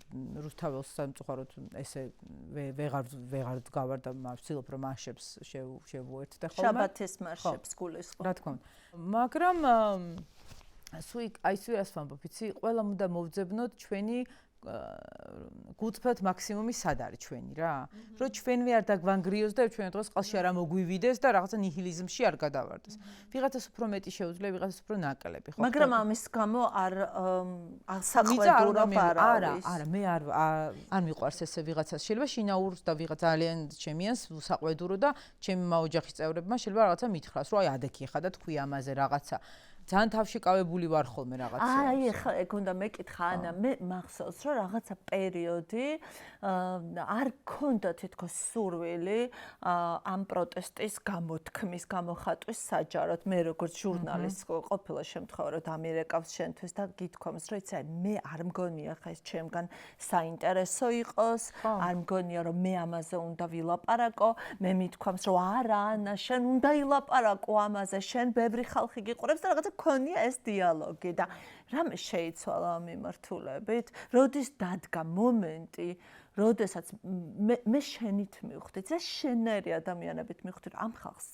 რუსთაველს სამწუხაროდ ესე ვეღარ გავარ და ვცდილობ რომ მარშებს შევუერთდე ხოლმე. შაბათის მარშებს გულისხმობ. რა თქმა უნდა. მაგრამ აი სულას ვამბობ, იცი, ყველა უნდა მოვძებნოთ ჩვენი გულწრფელად მაქსიმუმი სად არის ჩვენი რა? რომ ჩვენვე არ დაგვანგრიოს და ჩვენ დღეს ყალში არ მოგვივიდეს და რაღაცა ნიჰილიზმში არ გადავარდეს. ვიღაცას უფრო მეტი შეუძლია, ვიღაცას უფრო ნაკლები, ხო? მაგრამ ამის გამო არ საყლედურობ არა, მე არ მიყვარს ესე ვიღაცას. შეიძლება შინაურს და ვიღაც ძალიან ჩემიანს საყლედურო და ჩემი მაოჯახის წევრებმა შეიძლება რაღაცა მითხრას, რომ აი ადექი ხა და თქვი ამაზე რაღაცა. ძალიან თავშეკავებული ვარ ხოლმე რაღაცა. აი, ეხლა ეგ უნდა მეკითხა ანა, მე მახსოვს, რომ რაღაცა პერიოდი არ გქონდა თითქოს სურვილი ამ პროტესტის გამოთქმის, გამოხატვის საჯაროდ. მე როგორც ჟურნალისტ ყოფილა შემთხვევა, რომ დამირეკავს შენთვის და გითქვამს, რომ იცი, მე არ მგონია ხა ეს ჩემგან საინტერესო იყოს, არ მგონია რომ მე ამაზე უნდა ვილაპარაკო, მე მithქვამს, რომ არა, ანა, შენ უნდა ილაპარაკო ამაზე, შენ ბევრი ხალხი გიყურებს და რაღაცა ქონია ეს დიალოგი და რამე შეიცვალა ამ მიმართულებით, როდის დადგა მომენტი, როდესაც მე შენით მივხვდი, ეს შენერი ადამიანებით მივხვდი, რომ ამ ხალხს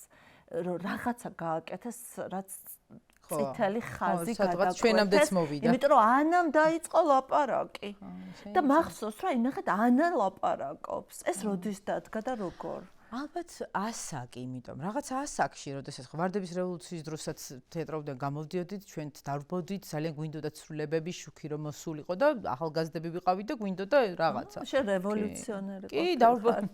რომ რაღაცა გააკეთეს, რაც წითელი ხაზი გადაგვეცეს, იმიტომ რომ ანამ დაიწყო ლაპარაკი და მახსოვს, რომ ნახეთ ანა ლაპარაკობს, ეს როდის დადგა და როგორ? ალბათ ასაკი, იმიტომ რაღაცა ასაკში, როდესაც ვარდების რევოლუციის დროსაც თეატროვიდან გამოვდიოდით, ჩვენ დავრბოდით, ძალიან გვინდოდა ცვლილებები, შუქი რომ მოსულიყო და ახალგაზრდები ვიყავით და გვინდოდა რაღაცა. შენ რევოლუციონერი კი,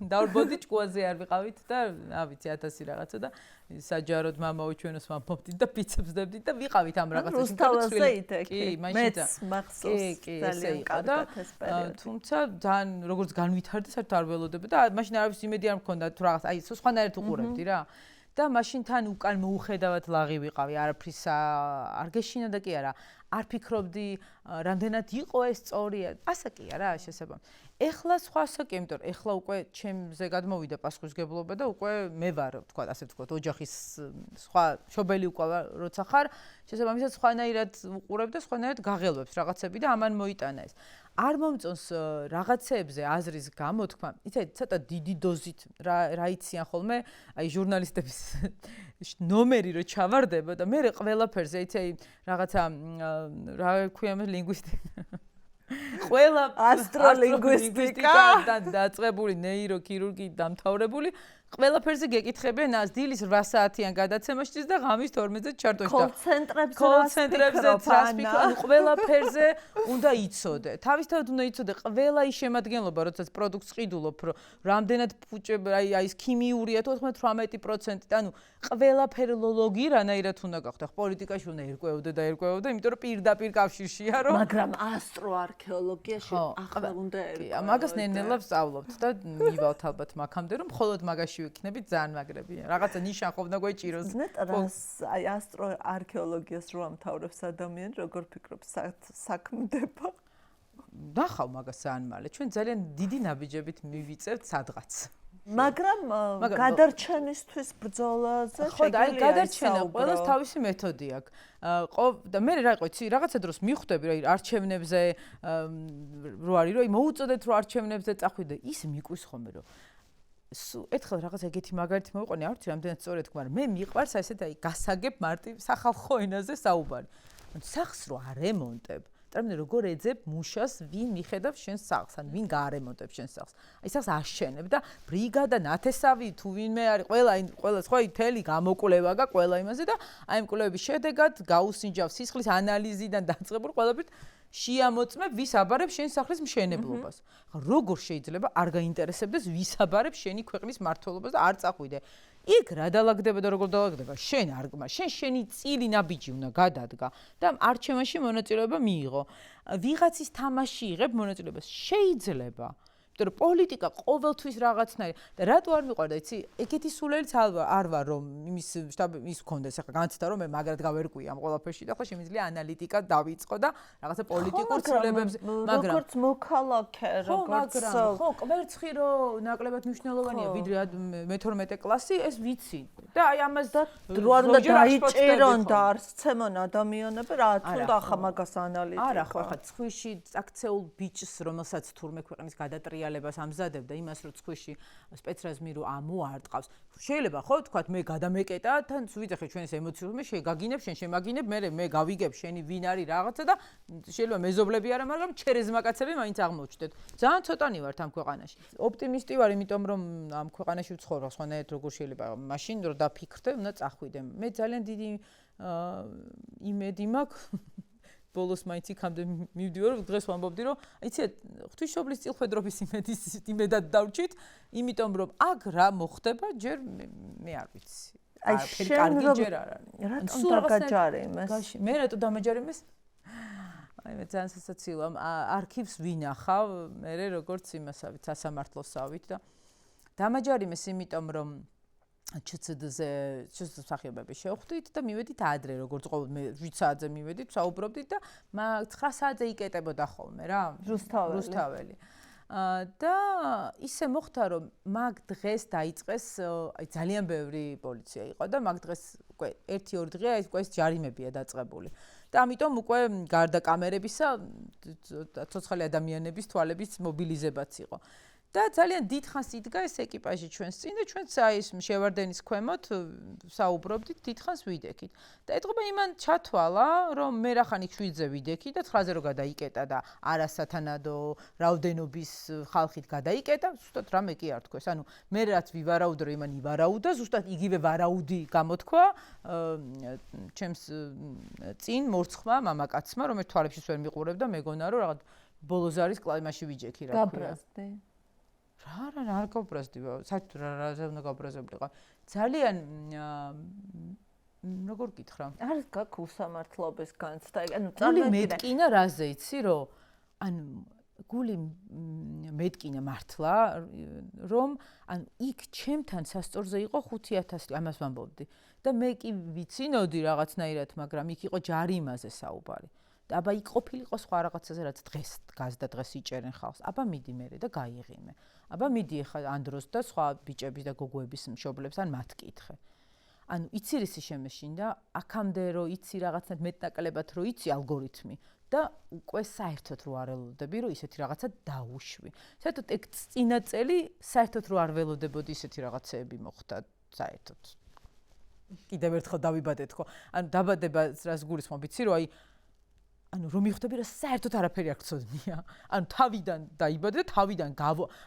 დავრბოდით, ჭკუაზე არ ვიყავით და რა ვიცი 1000 რაღაცა და საჯაროდ მამაო ჩვენოს ვამბობდით და პიცებს დებდით და ვიყავით ამ რაღაცაში. რუსთაველზე იდექი. კი, მეც მახსოვს. ძალიან კარგად ეს პერიოდი. თუმცა ძალიან როგორც განვითარდა, საერთოდ არ ველოდება და მაშინ არავის იმედი არ მქონდა თუ რაღაც აი სხვანაირად უყურებდი რა. და მაშინ თან უკან მოუხედავად ლაღი ვიყავი, არაფრის არ გეშინა და კი არა. არ ფიქრობდი, რამდენად იყო ეს სწორია. ასაკია რა, შესაბამისად. ეხლა სხვა ასაკია, იმიტომ რომ ეხლა უკვე ჩემზე გადმოვიდა პასუხისგებლობა და უკვე მე ვარ, თქვა ასე ვთქვათ, ოჯახის სხვა შობელი უკვე როცა ხარ, შესაბამისად სხვანაირად უყურებ და სხვანაირად გაღელვებს რაღაცები და ამან მოიტანა ეს. არ მომწონს რაღაცეებზე აზრის გამოთქმა, იცი, ცოტა დიდი დოზით რა იციან ხოლმე, აი ჟურნალისტების ნომერი რო ჩავარდება და მე ყველაფერზე, იცი, რაღაცა რა ქვია მე ლინგვისტიკა. ყველა ასტროლინგვისტიკა და დაწყებული ნეიროქირურგი დამთავრებული ყველაფერზე გეკითხებიან ას დილის 8 საათიან გადაცემაშიც და ღამის 12-ზე ჩარტოში და კოლცენტრებზე რას ფიქრობ, ყველაფერზე უნდა იცოდე. თავისთავად უნდა იცოდე ყველა ის შემადგენლობა, როდესაც პროდუქტს ყიდულობ, რომ რამდენად ფუჭებ, აი ეს ქიმიურია 98%, ანუ ყველაფეროლოგი რანაირად უნდა გახდა. პოლიტიკაში უნდა ერკვეოდე, იმიტომ რომ პირდაპირ კავშირშია, რომ მაგრამ ასტროარქეოლოგიაში ახლა უნდა ერკვეოდე. მაგას ნელ-ნელა ვსწავლობთ და მივალთ ალბათ მაგამდე, რომ მხოლოდ მაგაში ვიქნებით ძალიან მაგრებია. რაღაცა ნიშან ხოვნა გვეჭიროს. რას აი ასტროარქეოლოგიას რო ამთავრებს ადამიანი, როგორ ფიქრობ საქმდება? ნახავ მაგას ძალიან მალე. ჩვენ ძალიან დიდი ნაბიჯებით მივიწევთ სადღაც. მაგრამ გადარჩენისთვის ბრძოლაზე ხო და აი გადარჩენა ყველას თავისი მეთოდი აქვს. და მე რა იყო იცი რაღაცა დროს მივხვდები რომ არჩევნებზე რო არის რომ მოუწოდეთ რომ არჩევნებზე წახვიდე ის მიყვის ხოლმე რომ ერთხელ რაღაც ეგეთი მაგალითი მოვიყვანე არ ვიცი რამდენად სწორად თქვა მე მიყვარს ესეთ აი გასაგებ მარტივ სახალხო ენაზე საუბარი. სახს რო არემონტებ ტრამნე როგორ ეძებ მუშას ვინ მიხედავს შენს სახლს ან ვინ გაარემონტებს შენს სახლს. აი სახლს აშენებ და ბრიგადა ნათესავი თუ ვინმე არის ყველა სხვა თელი გამოკვლევა გა ყველა იმაზე და აი იმ კვლევების შედეგად გაუსინჯავს სისხლის ანალიზიდან დაწყებული ყველაფერით შეამოწმებ ვის აბარებს შენ სახლის მშენებლობას. როგორ შეიძლება არ გაინტერესებდეს ვის აბარებს შენი ქვეყნის მართლობას და არ წახვიდე. იქ რა დაალაგდება და როგორ დაალაგდება შენ არ გმა შენი წილი ნაბიჯი უნდა გადადგა და არჩევანში მონაწილეობა მიიღო. ვიღაცის თამაში იღებ მონაწილეობას შეიძლება. იმიტომ რომ პოლიტიკა ყოველთვის რაღაცნაირი და რატო არ მიყვარდა იცი ეგეთი სულელიც არ ვარ რომ იმის ის მქონდეს ახლა განცდა რომ მე მაგრად გავერკვია ამ ყველაფერში და ახლა შემიძლია ანალიტიკა დავიწყო და რაღაცა პოლიტიკურ ცვლილებებზე მაგრამ როგორც მოქალაქე როგორც ხო კვერცხი რომ ნაკლებად მნიშვნელოვანია ვიდრე მე-12 კლასი ეს ვიცი და აი ამას რო არ უნდა დაიჭერონ და არ სცემონ ადამიანები რა თქმა ახლა მაგას ანალიტიკა. არა, ხო, ახლა ცხვიში აქცეულ ბიჭს, რომელსაც თურმე ქვეყნის გადატრიალებას ამზადებდა, იმას რომ ცხვიში სპეცრაზმი რო ამოარტყავს. შეიძლება ხო თქვათ მე გადამეკეტა, თან ვიძახე ჩვენს ემოციურ მე შეგაგინებ, შენ შემაგინებ, მე გავიგებ შენი ვინ არის რაღაცა და შეიძლება მეზობლები არა, მაგრამ ჩერეზმაკაცები მაინც აღმოჩნდეთ. ძალიან ცოტანი ვართ ამ ქვეყანაში. ოპტიმისტი ვარ, იმიტომ რომ ამ ქვეყანაში ვცხოვრობ, სხვანაირად როგორ შეიძლება მაშინ რომ დაფიქრდე, უნდა წახვიდე. მე ძალიან დიდი იმედი მაქვს. ბოლოს მაინც იქამდე მივდივარ, დღეს ვამბობდი, რომ იცით, ღვთისმშობლის წილხვედრობის იმედად დავჭით, იმიტომ რომ აქ რა მოხდება, ჯერ მე არ ვიცი. აი შენ რატომ დაგაჯარიმეს? მე რატო დამაჯარიმეს? აი მე ძალიან სასაცილოა. არქივს ვინახავ, მე როგორც იმასავით, სასამართლოსავით და დამაჯარიმეს, იმიტომ რომ ჩცდ-ზე სახიობები შევხვდით და მივედით ადრე, როგორც ყოველ მე 7 საათზე მივედით, საუბრობდით და 9 საათზე იკეტებოდა ხოლმე რა, რუსთაველი. და ისე მოხდა, რომ მაგ დღეს დაიწყეს, აი ძალიან ბევრი პოლიცია იყო და მაგ დღეს უკვე 1-2 დღეა ეს უკვე ჯარიმებია დაწყებული. და ამიტომ უკვე გარდა კამერებისა ცოცხალი ადამიანების თვალების მობილიზებაც იყო. და ძალიან დიდხანს იდგა ეს ეკიპაჟი ჩვენს წინ და ჩვენც აი ეს შევარდენის ქვემოთ საუბრობდით, დიდხანს ვიდექით. და ეთყობა იმან ჩათვალა, რომ მე რახან იქ 7-ზე ვიდექი და 9-ზე რო გადაიკეტა და არასათანადო რაოდენობის ხალხით გადაიკეტა, ზუსტად რამე კი არ თქვეს. ანუ მე რაც ვივარაუდე, რომ იმან ივარაუდა, ზუსტად იგივე ვარაუდი გამოთქვა ჩემს წინ მორცხმა მამაკაცმა, რომელიც თვალებშიც ვერ მიყურებდა, მეგონა რომ რაღაც ბოლოზარის კლაიმაში ვიჯექი რა ქვია. გაბრაზდი. რა არ გავბრაზდივა, საერთოდ რაზე უნდა გავბრაზებლიყო. ძალიან როგორ გითხრა? არ გაქვს უსამართლობის განცდა. ანუ გული მეტკინა რაზე იცი, რომ ანუ გული მეტკინა მართლა, რომ ანუ იქ ჩემთან სასწორზე იყო 5000, ამას ვამბობდი. და მე კი ვიცინოდი რაღაცნაირად, მაგრამ იქ იყო ჯარიმაზე საუბარი. და აბა იქ ყოფილიყო სხვა რაღაცაზე, რაც დღეს დგას და დღეს იჭერენ ხალხს. აბა მიდი მერე და გაიღიმე. აბა მიდი ახლა ანდროს და სხვა ბიჭების და გოგოების მშობლებს ან მათ კითხე. ანუ იცი რისი შემეშინდა, აქამდე რო იცი რაღაცნაირად მეტნაკლებად რო იცი ალგორითმი და უკვე საერთოდ რო არ ველოდები, რომ ისეთი რაღაცა დაუშვი. საერთოდ ეგ წინა წელი საერთოდ რო არ ველოდებოდი ისეთი რაღაცეები მოხდა საერთოდ. კიდევ ერთხელ დავიბადეთ ხო. ანუ დაბადება რას გულისხმობ, იცი რომ აი ანუ რომ მიხვდები რომ საერთოდ არაფერი არ გწოდნია. ანუ თავიდან დაიბადე და თავიდან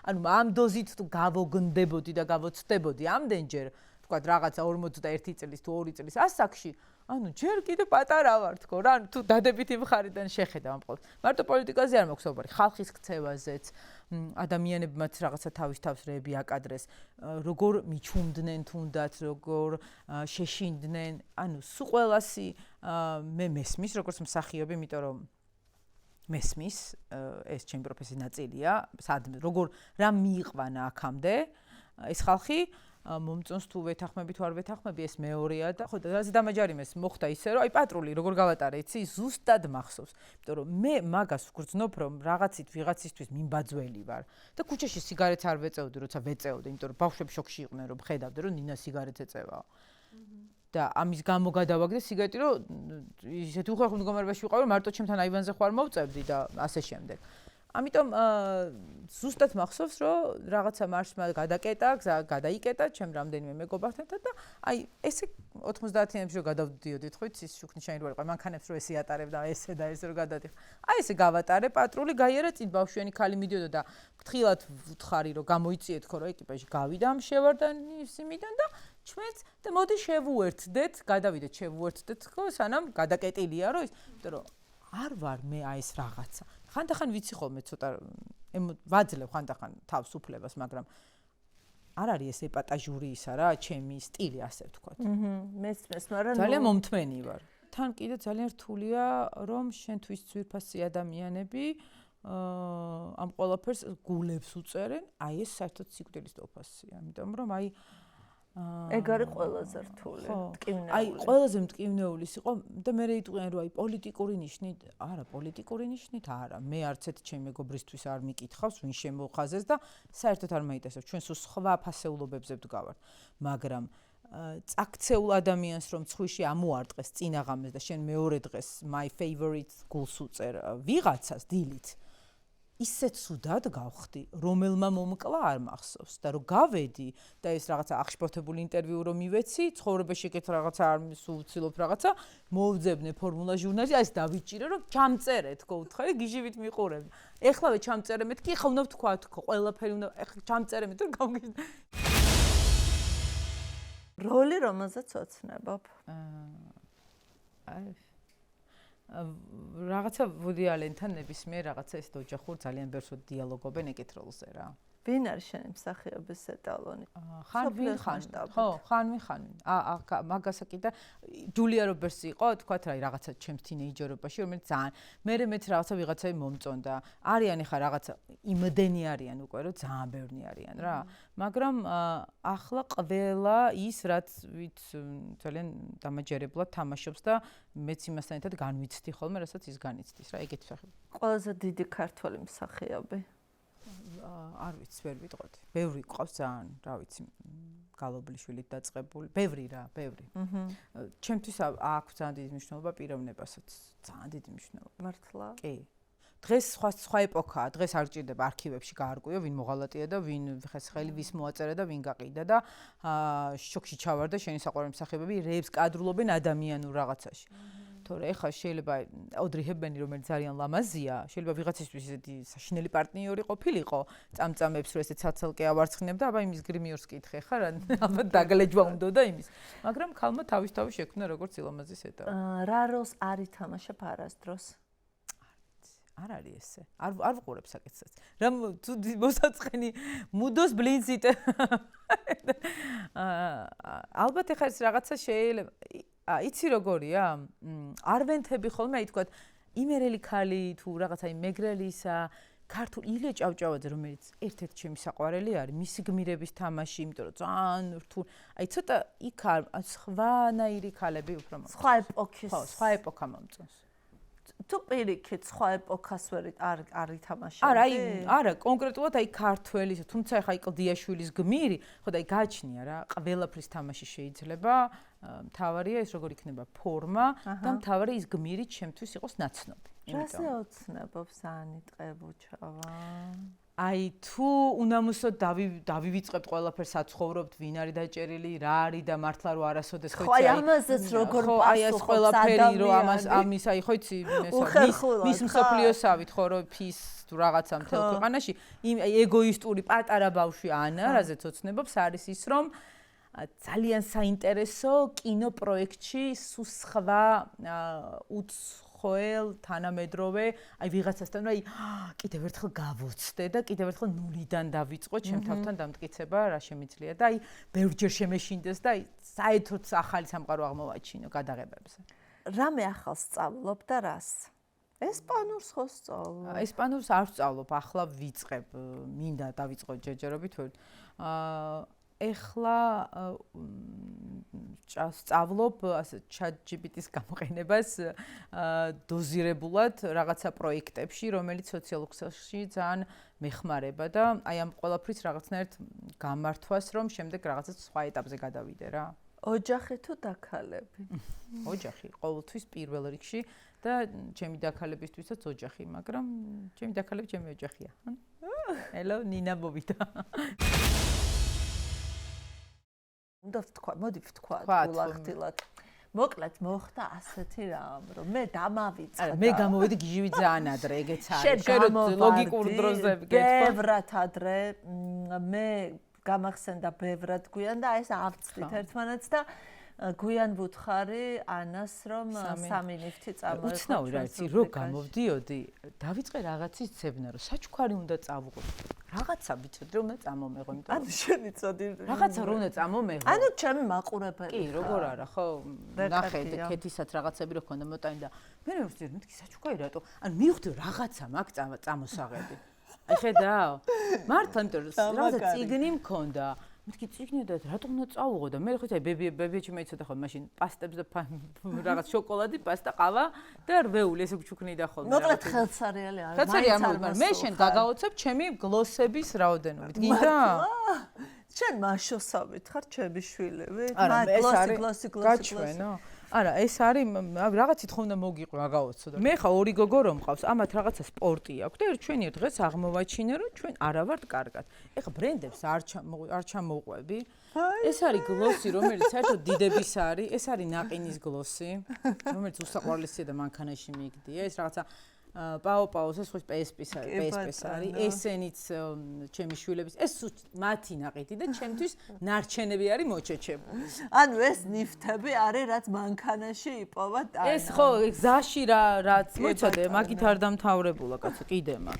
ანუ ამ დოზით თუ გავოგნდებოდი და გავოცდებოდი ამდენჯერ, თქვა რაღაცა 41 წლის თუ 2 წლის ასაკში, ანუ ჯერ კიდე პატარა ვარ თქო რა, თუ დადებითი მხარიდან შეხედავ ამ ყოველს. მარტო პოლიტიკაზე არ მაქვს საუბარი, ხალხის ქცევაზეც, ადამიანებმაც რაღაცა თავის თავს რეები აკადრეს, როგორ მიჩუმდნენ თუნდაც, როგორ შეშინდნენ, ანუ სულ ყველასი მე მესმის, როგორც მსახიობი, იმიტომ რომ მესმის, ეს ჩემი პროფესიის ნაწილია, როგორ რა მიიყვანა აქამდე ეს ხალხი მომწონს თუ ვეთახმები თუ არ ვეთახმები, ეს მეორეა და ხო და დამაჯარიმეს მოხდა ისე რომ აი პატრული როგორ გავატარე იცი ზუსტად მახსოვს იმიტომ რომ მე მაგას ვგრძნობ რომ რაღაცით ვიღაცისთვის მიმბაძველი ვარ და ქუჩაში სიგარეტს არ ვეწევდი როცა ვეწევდი იმიტომ რომ ბავშვები შოქში იყვნენ რომ ხედავდნენ რომ ნინა სიგარეტს ეწევაო და ამის გამო გადავაგდე სიგარეტი რომ ისეთი უხერხულ მდგომარეობაში ვიყავი რომ მარტო ჩემთან აივანზე ხوار მოვწევდი და ასე შემდეგ ამიტომ ზუსტად მახსოვს რომ რაღაცა მარშმა გადაიკეტა ჩემ რამდენიმე მეგობართან და აი ესე 90-იანებში რომ გადავდიოდით ხო იცი შუქნიშანი რო იყო მანქანებს რო ესე ატარებდა ესე და ესე რო გადადიხ აი ესე გავატარე პატრული გაიარა წინ ბავშვიანი ქალი მიდიოდა და ფრთხილად ვთხარი რომ გამოიწიეთ ხო რომ ეკიპაჟი გავიდა ამ შევარდანის იმიდან და ჩვენც და მოდი შევუერთდეთ გადავიდეთ შევუერთდეთ ხო სანამ გადაკეტილია რომ ის იმიტომ რომ არ ვარ მე აი ეს რაღაცა ხანდახან ვიცი ხოლმე ცოტა ვაძლევ ხანდახან თავს უფლებას მაგრამ არ არის ეს ეპატაჟური ისა რა ჩემი სტილი ასე ვთქვათ მესმის მაგრამ ძალიან მომთმენი ვარ თან კიდე ძალიან რთულია რომ შენთვის ძვირფასი ადამიანები ამ ყველაფერს გულებს უწერენ აი ეს საერთოდ სიკვდილის ტოფასია ამიტომ რომ აი ეგ არის ყველაზე რთული, მტკივნეული. აი, ყველაზე მტკივნეულის იყო და მე რეიტყვიან რომ აი პოლიტიკური ნიშნით, არა, პოლიტიკური ნიშნით არა. მე არც ერთ ჩემი მეგობრისთვის არ მიკითხავს, ვინ შემოხაზეს და საერთოდ არ მაინტერესებს. ჩვენ სულ სხვა ფასეულობებზე ვდგავართ. მაგრამ წაქცეულ ადამიანს რომ ცხვიში ამოარტყეს წინაღამეს და შენ მეორე დღეს my favorite გულს უწერ ვიღაცას დილით ისე ცუდად გავხდი, რომელმა მომკლა არ მახსოვს და რომ გავედი და ეს რაღაცა აღშფოთებული ინტერვიუ რომ მივეცი, ცხოვრებაში ეგეთ რაღაცა არ ვცდილობ რაღაცა, მოვძებნე ფორმულა ჟურნალში, ეს დავიჭირე რომ ჩამწერე თქო უთხარი გიჟივით მიყურებ. ეხლავე ჩამწერე მეთქი, ხა უნდა ვთქვა თქო, ყველაფერი უნდა ეხლა ჩამწერე მეთქი გავგიჟ. როლი რომელზეც ოცნებობ? რაღაცა ვუდი ალენთან ნებისმიერ რაღაცა ეს ოჯახურ ძალიან ბევრს დიალოგობენ ეგეთ როლზე რა. ვინ არის შენი მსახიობის ეტალონი? ხან ვინ ხან? ხო, ხან ვინ ხან? მაგასა კიდე ჯულია რობერტსი იყო, თქვათ რა რაღაცა ჩემს თინეიჯერობაში, რომელიც ძალიან მეც რაღაცა ვიღაცები მომწონდა. არიან ხა რაღაცა იმდენი არიან უკვე, რომ ძალიან ბევრნი არიან რა. მაგრამ ახლა ყველა ის რაც ვით ძალიან დამაჯერებლად თამაშობს და მეც იმასთან ერთად განვიცდი ხოლმე, რასაც ის განიცდის რა, ეგეთი მსახიობი. ყველაზე დიდი ქართველი მსახიობი. არ ვიცი, ვერ ვიტყოდი. ბევრი ყავს ძალიან, რა ვიცი, გალობლიშვილით დაწყებული. ბევრი რა, ბევრი. ჩემთვის აქვს ძალიან დიდი მნიშვნელობა პიროვნებასაც, ძალიან დიდი მნიშვნელობა. მართლა? კი. დღეს სხვა ეპოქაა, დღეს არ ჭირდება არქივებში გაარკვიო, ვინ მოღალატია და ვინ ხელი ვის მოაწერა და ვინ გაყიდა და შოქში ჩავარდა შენი საყვარელი მსახიობები, რეებს კადრულობენ ადამიანურ რაღაცაში. თორე ეხლა შეიძლება ოდრი ჰებენი რომელიც ძალიან ლამაზია, შეიძლება ვიღაცისთვის ესეთი საშინელი პარტნიორი ყოფილიყო, წამწამებს რომ ესე ცალ-ცალკე ავარცხნებ და აბა იმის გრიმიორს კითხე ხარ, ალბათ დაგლეჯვა უნდა და იმის. მაგრამ ქალმა თავისთავად შექმნა როგორც ილამაზის ეტაპი. რა როლს არ ითამაშებ არასდროს? არ არის ესე. არ ვყურებ საკითხს. რა თუ მოსაწყენი მუდოს ბლინციტ. ალბათ ეხლა ეს რაღაცა შეიძლება იცი როგორია? არვენთები ხოლმე აი თქვა იმერელი ქალი თუ რაღაცა მეგრელისა ქართულ ილე ჭავჭავაძე რომელიც ერთ-ერთი ჩემი საყვარელი არის მისი გმირების თამაში იმიტომ რომ ძალიან რთული აი ცოტა იქ სხვანაირი ქალები უფრო მომწონს სხვა ეპოქის ხო სხვა ეპოქა მომწონს თუ პირიქით სხვა ეპოქას ვერ არ ითამაშებდი? არა, კონკრეტულად აი ქართველის, თუმცა ხა იკლდიაშვილის გმირი, ხო და აი გაჩნია რა, ყველაფრის თამაში შეიძლება. მთავარია ეს როგორ იქნება ფორმა და მთავარი ის გმირი ჩემთვის იყოს ნაცნობი. რაზე ოცნებობ სანიტყებუჩავა? აი თუ უნამუსოდ დავივიწყებთ ყველაფერს საცხოვრობთ, ვინ არის დაჭერილი, რა არის და მართლა რო არასოდეს ხო იცი აი ამაზეც როგორ ხო აი ეს ყველაფერი რო ამის აი ხო იცი მის მსოფლიოსავით ხო რო ფის თუ რაღაცა მთელ ქვეყანაში იმ ეგოისტური პატარა ბავშვი ანა რაზეც ოცნებობს არის ის რომ ძალიან საინტერესო კინოპროექტში სხვა ხოელ თანამედროვე აი ვიღაცასთან აი კიდევ ერთხელ გავოცდე და კიდევ ერთხელ ნულიდან დავიწყო ჩემ თავთან დამტკიცება რა შემიძლია და აი ბევრჯერ შემეშინდეს და აი საერთოდ ახალი სამყარო აღმოვაჩინო გადაღებებზე. რამე ახალს სწავლობ და რას? ესპანურს ხო სწავლობ? ესპანურს არ ვსწავლობ, ახლა ვიწყებ, მინდა დავიწყო ჯერჯერობით. ეხლა სწავლობ ასე ChatGPT-ის გამოყენებას დოზირებულად რაღაცა პროექტებში, რომელიც სოციალურ ქსელში ძალიან მეხმარება და აი ამ ყველაფრის რაღაცნაირად გამართვას, რომ შემდეგ რაღაცა სხვა ეტაპზე გადავიდე რა. ოჯახი თუ დაქალები? ოჯახი ყოველთვის პირველ რიგში და ჩემი დაქალებისთვისაც ოჯახი, მაგრამ ჩემი დაქალები ჩემი ოჯახია. Hello, ნინა მოვიდა. უნდა ვთქვა, მოდი ვთქვა გულახდილად. მოკლედ მოხდა ასეთი რამ, რომ მე დამავიწყდა. მე გამოვედი გიჟივი ძალიან ადრე, ეგეც არის. შენ ლოგიკურ დროზე გეტყვი. ბევრად ადრე მე გამახსენდა ბევრად გვიან და ეს ავწდით ერთმანეთს და გვიან ვუთხარი ანას რომ სამი ნიფთი წამოეყო. უცნაური რა იცი, რო გამოვდიოდი, დავიწყე რაღაცის ძებნა, რომ საჩუქარი უნდა წავუყო. რაღაცა ვიცოდი რომ უნდა წამომეღო, იმიტომ ანუ შენ იცოდი რაღაცა რომ უნდა წამომეღო. ანუ ჩემი მაყურებელი. კი, როგორ არა, ხო, ნახე ქეთისაც რაღაცები რო ქონდა მოტანი და მე ვეცდები, მეთქი საჩუქარი რატო? ანუ მივხვდი რაღაცა მაგ წამოსაღები. აი ხედავ? მართლა იმიტომ რომ რაღაცა წიგნი მქონდა. მეთქი წიგნი და რატო უნდა წავუღო და მე ხო იცი ბებიაჩი მეცოდა ხოლმე მაშინ პასტებს და რაღაც შოკოლადი, პასტა, ყავა და რვეული ესე გჩუქნიდა ხოლმე. მოკლედ ხელსარიალი არის. ხელსარიალი არის, მაგრამ მე შენ გაგაოცებ ჩემი გლოსების რაოდენობით. გინდა? შენ მაშოსავით ხარ ჩემი შვილები? არა, ეს არის გლოსი. გაჩვენო. არა, ეს არის რაღაცით ხომ უნდა მოგიყვა, რა გავაცოდე. მე ხა ორი გოგო რომ მყავს, ამათ რაღაცა სპორტი აქვს და ჩვენი დღეს აღმოვაჩინე, რომ ჩვენ არა ვართ კარგად. ეხა ბრენდებს არ ჩამოვყვები. ეს არის გლოსი, რომელიც საერთოდ დიდების არის, ეს არის ნაყინის გლოსი, რომელიც უსაყვარლესია და მანქანაში მიიგდია. ეს რაღაცა პაოს ეს ხო PSP-ს არის. ესენიც ჩემი შვილების, ეს მათი ნაყიდი და ჩემთვის ნარჩენები არის მოჩეჩებული. ანუ ეს ნიფთები არის, რაც მანქანაში იპოვა ტანა. ეს ხო, გზაში რაც მოიცადე, მაგით არ დამთავრებულა კაცო, კიდე მაგ.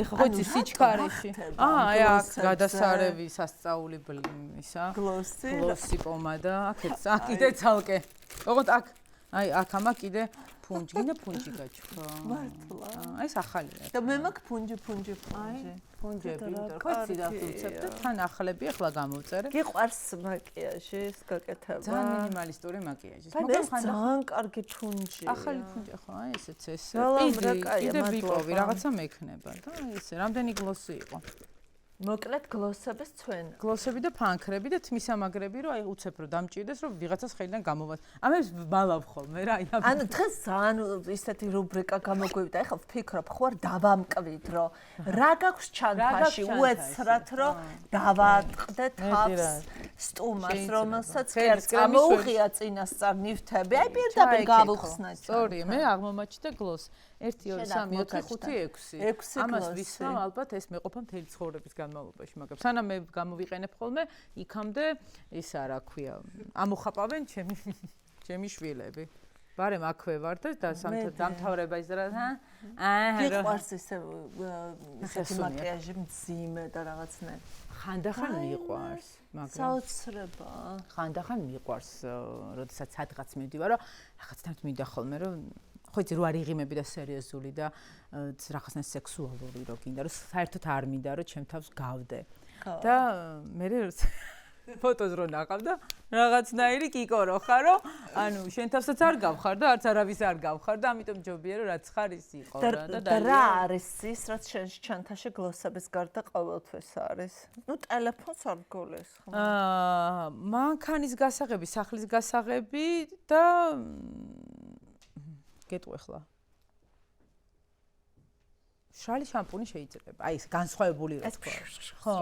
ეხა ხო იცი სიჩქარეში. აი აქ გადასარევი სასწაული ისა. გლოსი პომადა, აქ კიდე ცალკე. ოღონდ აქ აი აქ ამა კიდე ფუნჯი, გინდა ფუნჯი გაჩქო. მართლა. აი ეს ახალია. და მე მაქვს ფუნჯი. ფუნჯები, ხო იცი და ვუცებ და თან ახლები ახლა გამოვწერე. გიყვარს მაკიაჟი, ეს გაკეთება. ძალიან მინიმალისტური მაკიაჟი. მაგრამ ძალიან კარგი ფუნჯია. ახალი ფუნჯი ხო, აი ესეც ეს. კიდე ვიპოვი, რაღაცა მექნება და ესე, რამდენი გლოსი იყო. მოკლედ გლოსების ცვენა. გლოსები და ფანქრები და თმისამაგრები, რომ აი უცებ რომ დამჭირდეს, რომ ვიღაცას ხელიდან გამოვას. ამებს ბალავ ხოლმე რა, აი. ანუ დღეს ძალიან ისეთი რუბრიკა გამოგვივიდა. ეხლა ვფიქრობ, ხო არ დავამკვიდ, რომ რა გაქვს ჩანთაში, უეცრად რომ დავატყდე თავს სტუმას, რომელსაც კერც ამოუღია წინასწარ ნივთები. აი პირდაპირ გავუხსნა. სწორია, მე აღმომაჩნდა გლოსი. 1 2 3 4 5 6. ამას ვისვამ ალბათ ეს მეყოფა მთელი ცხოვრების განმავლობაში, მაგრამ სანამ მე გამოვიყენებ ხოლმე, იქამდე ისა რა ქვია, ამოხაპავენ ჩემი შვილები. ბარემ აქვე ვარ და დამთავრება ის რა, გიყვარს ისეთი მაკიაჟი მძიმე და რაღაცნაირ. ხანდახან მიყვარს, მაგრამ საოცრება. ხანდახან მიყვარს, როდესაც სადღაც მივდივარ, რომ რაღაცნაირად მინდა ხოლმე, რომ ხო იცი, რო არ იღიმები და სერიოზული და რაღაცნაირად სექსუალური რო გინდა, რომ საერთოდ არ მინდა, რომ ჩემ თავს გავდე. და მე ფოტოს რო ნახავ და რაღაცნაირი კიკო რო ხარ, რომ ანუ შენ თავსაც არ გავხარ და არც არავის არ გავხარ და ამიტომ ჯობია რომ რაც ხარ ის იყო რა და რა არის ის, რაც შენ ჩანთაში გლოსების გარდა ყოველთვის არის? ნუ ტელეფონს არ გგოლეს ხო? მანქანის გასაღები, სახლის გასაღები და გეტყვი ახლა. შალი შამპუნი შეიძლება. აი ეს განსხვავებული რა თქვა. ხო.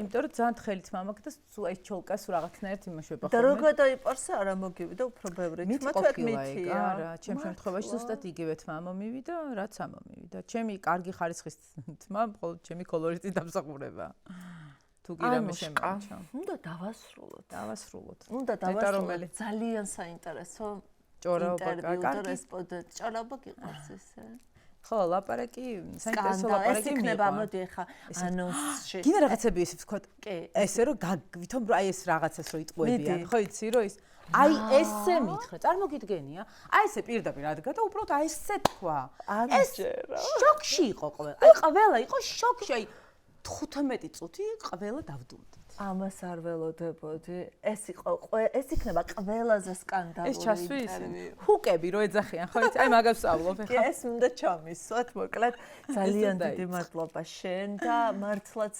იმიტომ რომ ძალიან თხელით მამაკ და სულ აი ჩოლკას რაღაცნაირად იმაშება ხოლმე. და როგორ დაიპარსა არა მოგივიდა უფრო ბევრი თმა თუ ეგ მითია. არა, ჩემ შემთხვევაში ზუსტად იგივე თმა მომივიდა, რაც ამომივიდა. ჩემი კარგი ხარისხის თმა, მხოლოდ ჩემი კოლორიტი დამსახურება. თუ კი რამე შემოჩა. უნდა დავასრულოთ. უნდა დავასრულოთ. ძალიან საინტერესო ჭორაობა კარგი რესპონდენტ. ჭორაობა გიყვარს ესე? ხო, ლაპარაკი, საინტერესო ლაპარაკი იქნება, მოდი ახლა ანონსში. გინდა რაღაცები ისე ვთქვა, ესე რომ ვითომ რომ აი ეს რაღაცას რო იტყუებიან, ხო იცი რომ ის აი ესე მითხრა, წარმოგიდგენია? აი ესე პირდაპირ ადგა და უბრალოდ აი ესე თქვა. ეს შოკში იყო ყველა. აი ყველა იყო შოკში, აი 15 წუთი ყველა დავდუმდით. ამას არ ველოდებოდი. ეს იქნება ყველაზე სკანდალური. ეს ჩასვის ჰუკები რო ეძახიან, ხო იცი? აი მაგას ვსწავლობ ახლა. ეს უნდა ჩამისვათ, მოკლედ ძალიან დიდი მადლობა შენ და მართლაც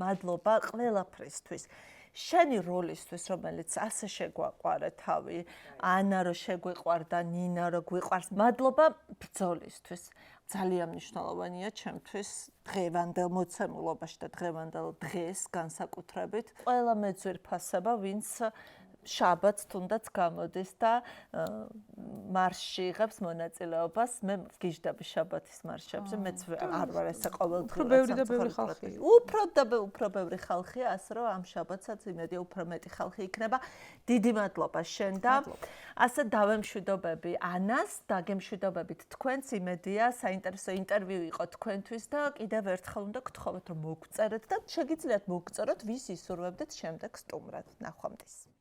მადლობა ყველაფრისთვის. შენი როლისთვის, რომელიც ასე შეგვაყვარა თავი, ანა რო შეგვიყვარდა, ნინა რო გვიყვარს, მადლობა ბრძოლისთვის. ძალიან მნიშვნელოვანია ჩემთვის დღევანდელ მოცემულობაში და დღევანდელ დღეს განსაკუთრებით. ყველა მეძვირფასება, ვინც შაბათს თუნდაც გამოდის და მარშში იღებს მონაწილეობას. მე ვგიჟდები შაბათის მარშებზე, მეც არ ვარ ესე ყოველდღიურად. უფრო ბევრი ხალხია, ასე რომ ამ შაბათსაც იმედია უფრო მეტი ხალხი იქნება. დიდი მადლობა შენ და ასე დავემშვიდობები ანას, დაგემშვიდობებით თქვენს, იმედია საინტერესო ინტერვიუ იყო თქვენთვის და კიდევ ერთხელ უნდა გთხოვოთ რომ მოგწერეთ და შეგიძლიათ მოგწეროთ ვის ისურვებდეთ შემდეგ სტუმრად. ნახვამდის.